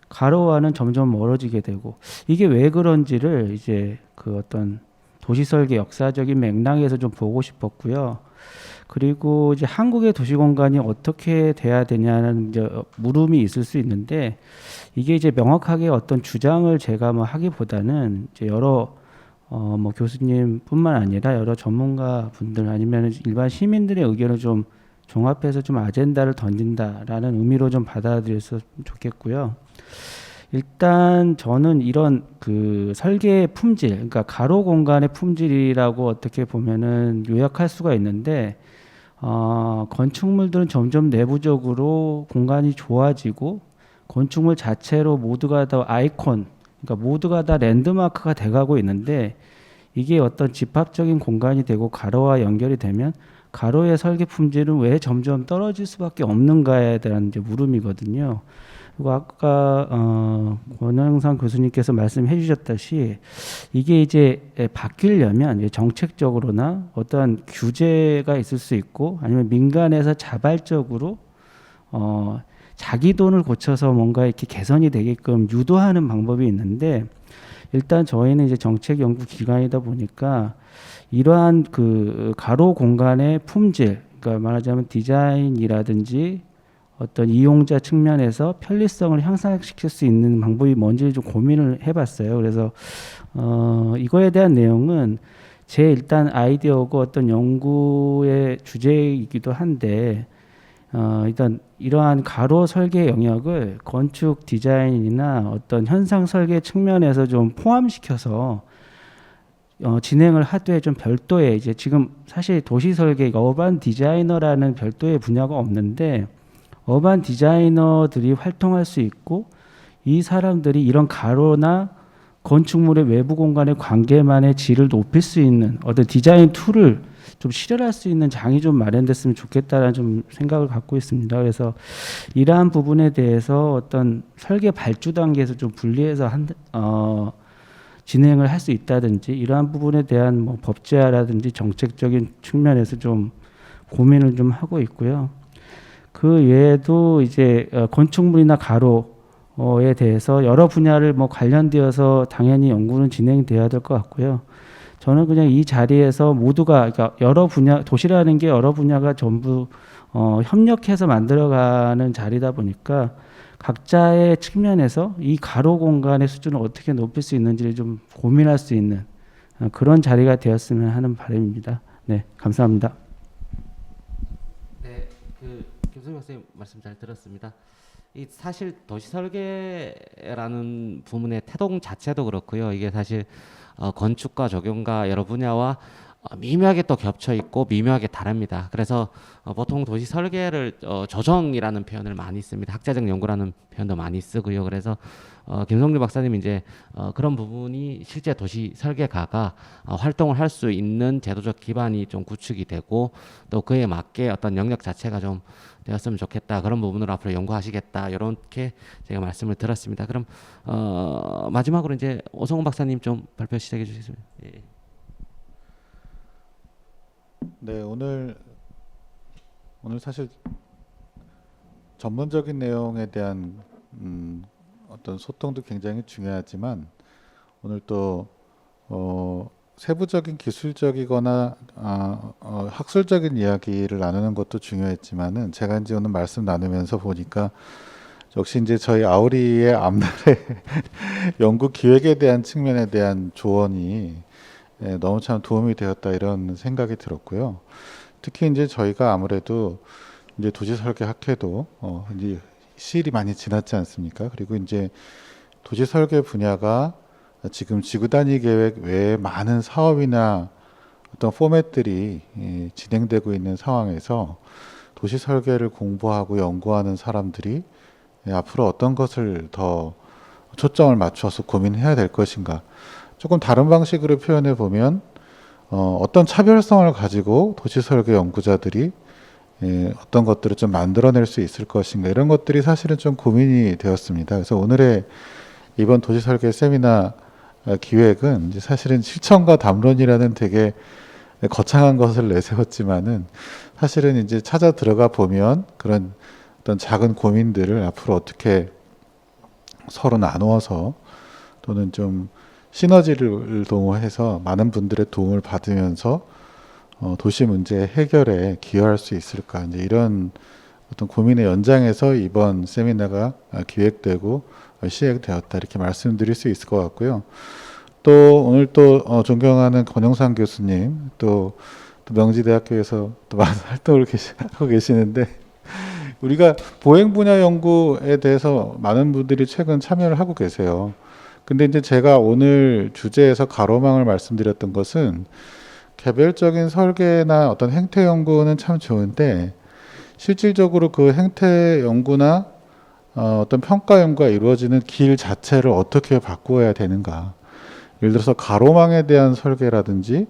가로와는 점점 멀어지게 되고 이게 왜 그런지를 이제 그 어떤 도시설계 역사적인 맥락에서 좀 보고 싶었고요. 그리고 이제 한국의 도시공간이 어떻게 돼야 되냐는 이제 물음이 있을 수 있는데 이게 이제 명확하게 어떤 주장을 제가 뭐 하기보다는 이제 여러 뭐 교수님뿐만 아니라 여러 전문가 분들 아니면 일반 시민들의 의견을 좀 종합해서 좀 아젠다를 던진다라는 의미로 좀 받아들였으면 좋겠고요. 일단 저는 이런 그 설계의 품질, 그러니까 가로 공간의 품질이라고 어떻게 보면은 요약할 수가 있는데 건축물들은 점점 내부적으로 공간이 좋아지고 건축물 자체로 모두가 다 아이콘, 그러니까 모두가 다 랜드마크가 돼가고 있는데 이게 어떤 집합적인 공간이 되고 가로와 연결이 되면 가로의 설계 품질은 왜 점점 떨어질 수밖에 없는가에 대한 이제 물음이거든요. 그리고 아까 권영상 교수님께서 말씀해 주셨다시 이게 이제 바뀌려면 이제 정책적으로나 어떠한 규제가 있을 수 있고 아니면 민간에서 자발적으로 자기 돈을 고쳐서 뭔가 이렇게 개선이 되게끔 유도하는 방법이 있는데 일단 저희는 이제 정책 연구 기관이다 보니까 이러한 그 가로 공간의 품질, 그러니까 말하자면 디자인이라든지 어떤 이용자 측면에서 편리성을 향상시킬 수 있는 방법이 뭔지 좀 고민을 해봤어요. 그래서 이거에 대한 내용은 제 일단 아이디어고 어떤 연구의 주제이기도 한데 일단 이러한 가로 설계 영역을 건축 디자인이나 어떤 현상 설계 측면에서 좀 포함시켜서 진행을 하되 좀 별도의 이제 지금 사실 도시 설계 어반 디자이너라는 별도의 분야가 없는데 어반 디자이너들이 활동할 수 있고 이 사람들이 이런 가로나 건축물의 외부 공간의 관계만의 질을 높일 수 있는 어떤 디자인 툴을 좀 실현할 수 있는 장이 좀 마련됐으면 좋겠다라는 좀 생각을 갖고 있습니다. 그래서 이러한 부분에 대해서 어떤 설계 발주 단계에서 좀 분리해서 진행을 할 수 있다든지 이러한 부분에 대한 뭐 법제화라든지 정책적인 측면에서 좀 고민을 좀 하고 있고요. 그 외에도 이제 건축물이나 가로에 대해서 여러 분야를 뭐 관련되어서 당연히 연구는 진행돼야 될 것 같고요. 저는 그냥 이 자리에서 모두가 그러니까 여러 분야 도시라는 게 여러 분야가 전부 협력해서 만들어가는 자리다 보니까 각자의 측면에서 이 가로 공간의 수준을 어떻게 높일 수 있는지를 좀 고민할 수 있는 그런 자리가 되었으면 하는 바람입니다. 네, 감사합니다. 네, 그 김성민 박사님 말씀 잘 들었습니다. 이 사실 도시 설계라는 부문의 태동 자체도 그렇고요. 이게 사실 건축과 적용과 여러 분야와 미묘하게 또 겹쳐 있고 미묘하게 다릅니다. 그래서 보통 도시 설계를 조정이라는 표현을 많이 씁니다. 학자적 연구라는 표현도 많이 쓰고요. 그래서 김성주 박사님 이제 그런 부분이 실제 도시 설계가가 활동을 할 수 있는 제도적 기반이 좀 구축이 되고 또 그에 맞게 어떤 영역 자체가 좀 되었으면 좋겠다. 그런 부분으로 앞으로 연구하시겠다. 이렇게 제가 말씀을 들었습니다. 그럼 마지막으로 이제 오성훈 박사님 좀 발표 시작해 주시겠습니다. 예. 네, 오늘 사실 전문적인 내용에 대한 어떤 소통도 굉장히 중요하지만 오늘 또 세부적인 기술적이거나 학술적인 이야기를 나누는 것도 중요했지만은 제가 이제 오늘 말씀 나누면서 보니까 역시 이제 저희 아우리의 앞날의 연구 기획에 대한 측면에 대한 조언이 너무 참 도움이 되었다 이런 생각이 들었고요. 특히 이제 저희가 아무래도 이제 도시설계 학회도 이제 시일이 많이 지났지 않습니까? 그리고 이제 도시설계 분야가 지금 지구단위 계획 외에 많은 사업이나 어떤 포맷들이 진행되고 있는 상황에서 도시설계를 공부하고 연구하는 사람들이 앞으로 어떤 것을 더 초점을 맞춰서 고민해야 될 것인가? 조금 다른 방식으로 표현해 보면 어떤 차별성을 가지고 도시설계 연구자들이 어떤 것들을 좀 만들어낼 수 있을 것인가 이런 것들이 사실은 좀 고민이 되었습니다. 그래서 오늘의 이번 도시설계 세미나 기획은 이제 사실은 실천과 담론이라는 되게 거창한 것을 내세웠지만은 사실은 이제 찾아 들어가 보면 그런 어떤 작은 고민들을 앞으로 어떻게 서로 나누어서 또는 좀 시너지를 동원해서 많은 분들의 도움을 받으면서 도시 문제 해결에 기여할 수 있을까, 이제 이런 어떤 고민의 연장에서 이번 세미나가 기획되고 시행되었다, 이렇게 말씀드릴 수 있을 것 같고요. 또 오늘 또 존경하는 권영상 교수님, 또 명지대학교에서 또 많은 활동을 하고 계시는데, 우리가 보행 분야 연구에 대해서 많은 분들이 최근 참여를 하고 계세요. 근데 이제 제가 오늘 주제에서 가로망을 말씀드렸던 것은 개별적인 설계나 어떤 행태 연구는 참 좋은데, 실질적으로 그 행태 연구나 어떤 평가 연구가 이루어지는 길 자체를 어떻게 바꾸어야 되는가. 예를 들어서 가로망에 대한 설계라든지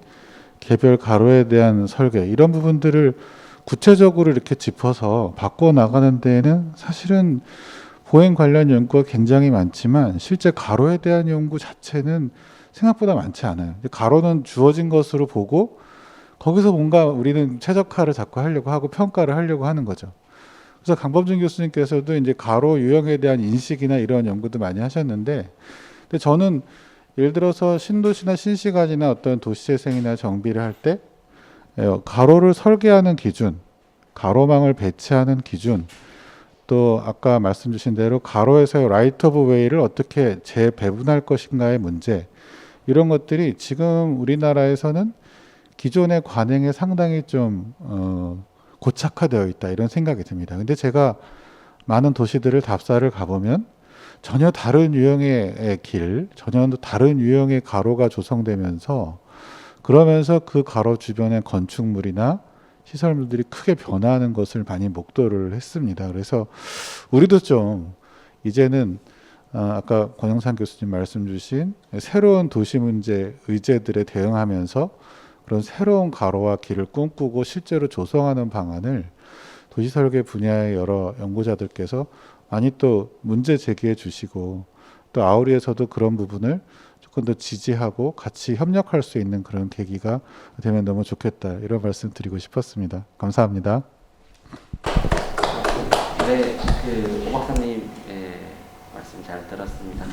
개별 가로에 대한 설계, 이런 부분들을 구체적으로 이렇게 짚어서 바꿔 나가는 데에는 사실은 보행 관련 연구가 굉장히 많지만 실제 가로에 대한 연구 자체는 생각보다 많지 않아요. 가로는 주어진 것으로 보고 거기서 뭔가 우리는 최적화를 자꾸 하려고 하고 평가를 하려고 하는 거죠. 그래서 강범준 교수님께서도 이제 가로 유형에 대한 인식이나 이런 연구도 많이 하셨는데, 근데 저는 예를 들어서 신도시나 신시가지나 어떤 도시재생이나 정비를 할 때 가로를 설계하는 기준, 가로망을 배치하는 기준, 또 아까 말씀 주신 대로 가로에서의 라이트 오브 웨이를 어떻게 재배분할 것인가의 문제, 이런 것들이 지금 우리나라에서는 기존의 관행에 상당히 좀 고착화되어 있다, 이런 생각이 듭니다. 근데 제가 많은 도시들을 답사를 가보면 전혀 다른 유형의 길, 전혀 다른 유형의 가로가 조성되면서, 그러면서 그 가로 주변의 건축물이나 시설물들이 크게 변화하는 것을 많이 목도를 했습니다. 그래서 우리도 좀 이제는 아까 권영상 교수님 말씀 주신 새로운 도시 문제 의제들에 대응하면서 그런 새로운 가로와 길을 꿈꾸고 실제로 조성하는 방안을 도시설계 분야의 여러 연구자들께서 많이 또 문제 제기해 주시고, 또 아우리에서도 그런 부분을 조금 더 지지하고 같이 협력할 수 있는 그런 계기가 되면 너무 좋겠다, 이런 말씀 드리고 싶었습니다. 감사합니다. 네, 오 박사님 말씀 잘 들었습니다.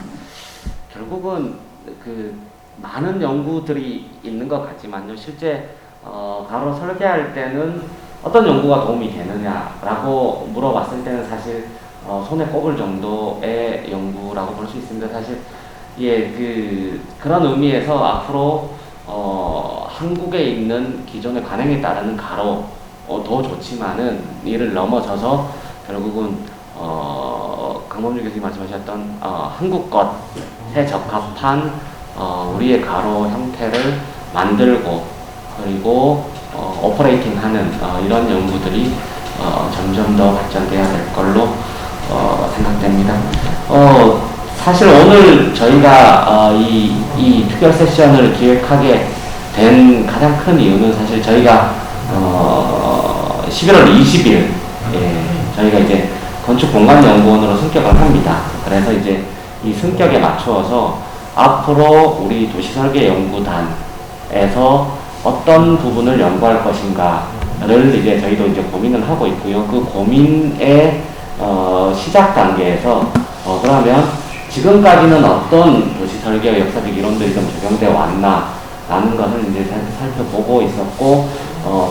결국은 많은 연구들이 있는 것 같지만요, 실제 가로 설계할 때는 어떤 연구가 도움이 되느냐라고 물어봤을 때는 사실 손에 꼽을 정도의 연구라고 볼 수 있습니다. 사실 그런 의미에서 앞으로 한국에 있는 기존의 관행에 따르는 가로도 좋지만은 이를 넘어서서 결국은 강범준 교수님 말씀하셨던 한국 것에 적합한 우리의 가로 형태를 만들고 그리고 오퍼레이팅하는 이런 연구들이 점점 더 발전돼야 될 걸로 생각됩니다. 사실 오늘 저희가 이 특별 세션을 기획하게 된 가장 큰 이유는 사실 저희가 11월 20일 저희가 이제 건축공간연구원으로 승격을 합니다. 그래서 이제 이 승격에 맞추어서 앞으로 우리 도시설계연구단에서 어떤 부분을 연구할 것인가를 이제 저희도 이제 고민을 하고 있고요. 그 고민의 시작 단계에서 그러면 지금까지는 어떤 도시설계 역사적 이론들이 좀 적용되어 왔나라는 것을 이제 살펴보고 있었고,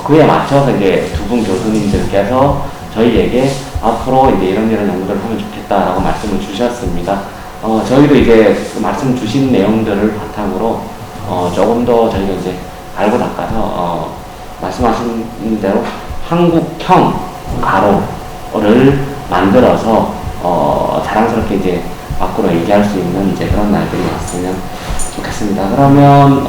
그에 맞춰서 이제 두 분 교수님들께서 저희에게 앞으로 이제 이런 연구들을 하면 좋겠다라고 말씀을 주셨습니다. 저희도 이제 그 말씀 주신 내용들을 바탕으로 조금 더 저희가 이제 알고 닦아서 말씀하신 대로 한국형 가로를 만들어서 자랑스럽게 이제 밖으로 얘기할 수 있는 이제 그런 날들이 왔으면 좋겠습니다. 그러면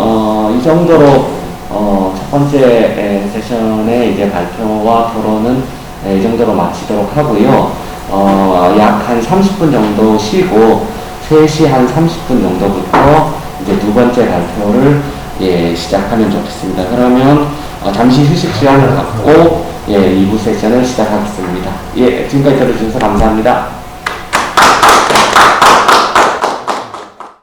이 정도로 첫 번째 세션의 이제 발표와 토론은 이 정도로 마치도록 하고요. 약 한 30분 정도 쉬고 3시 한 30분 정도부터 이제 두 번째 발표를 시작하면 좋겠습니다. 그러면 잠시 휴식 시간을 갖고 2부 세션을 시작하겠습니다. 지금까지 들어주셔서 감사합니다.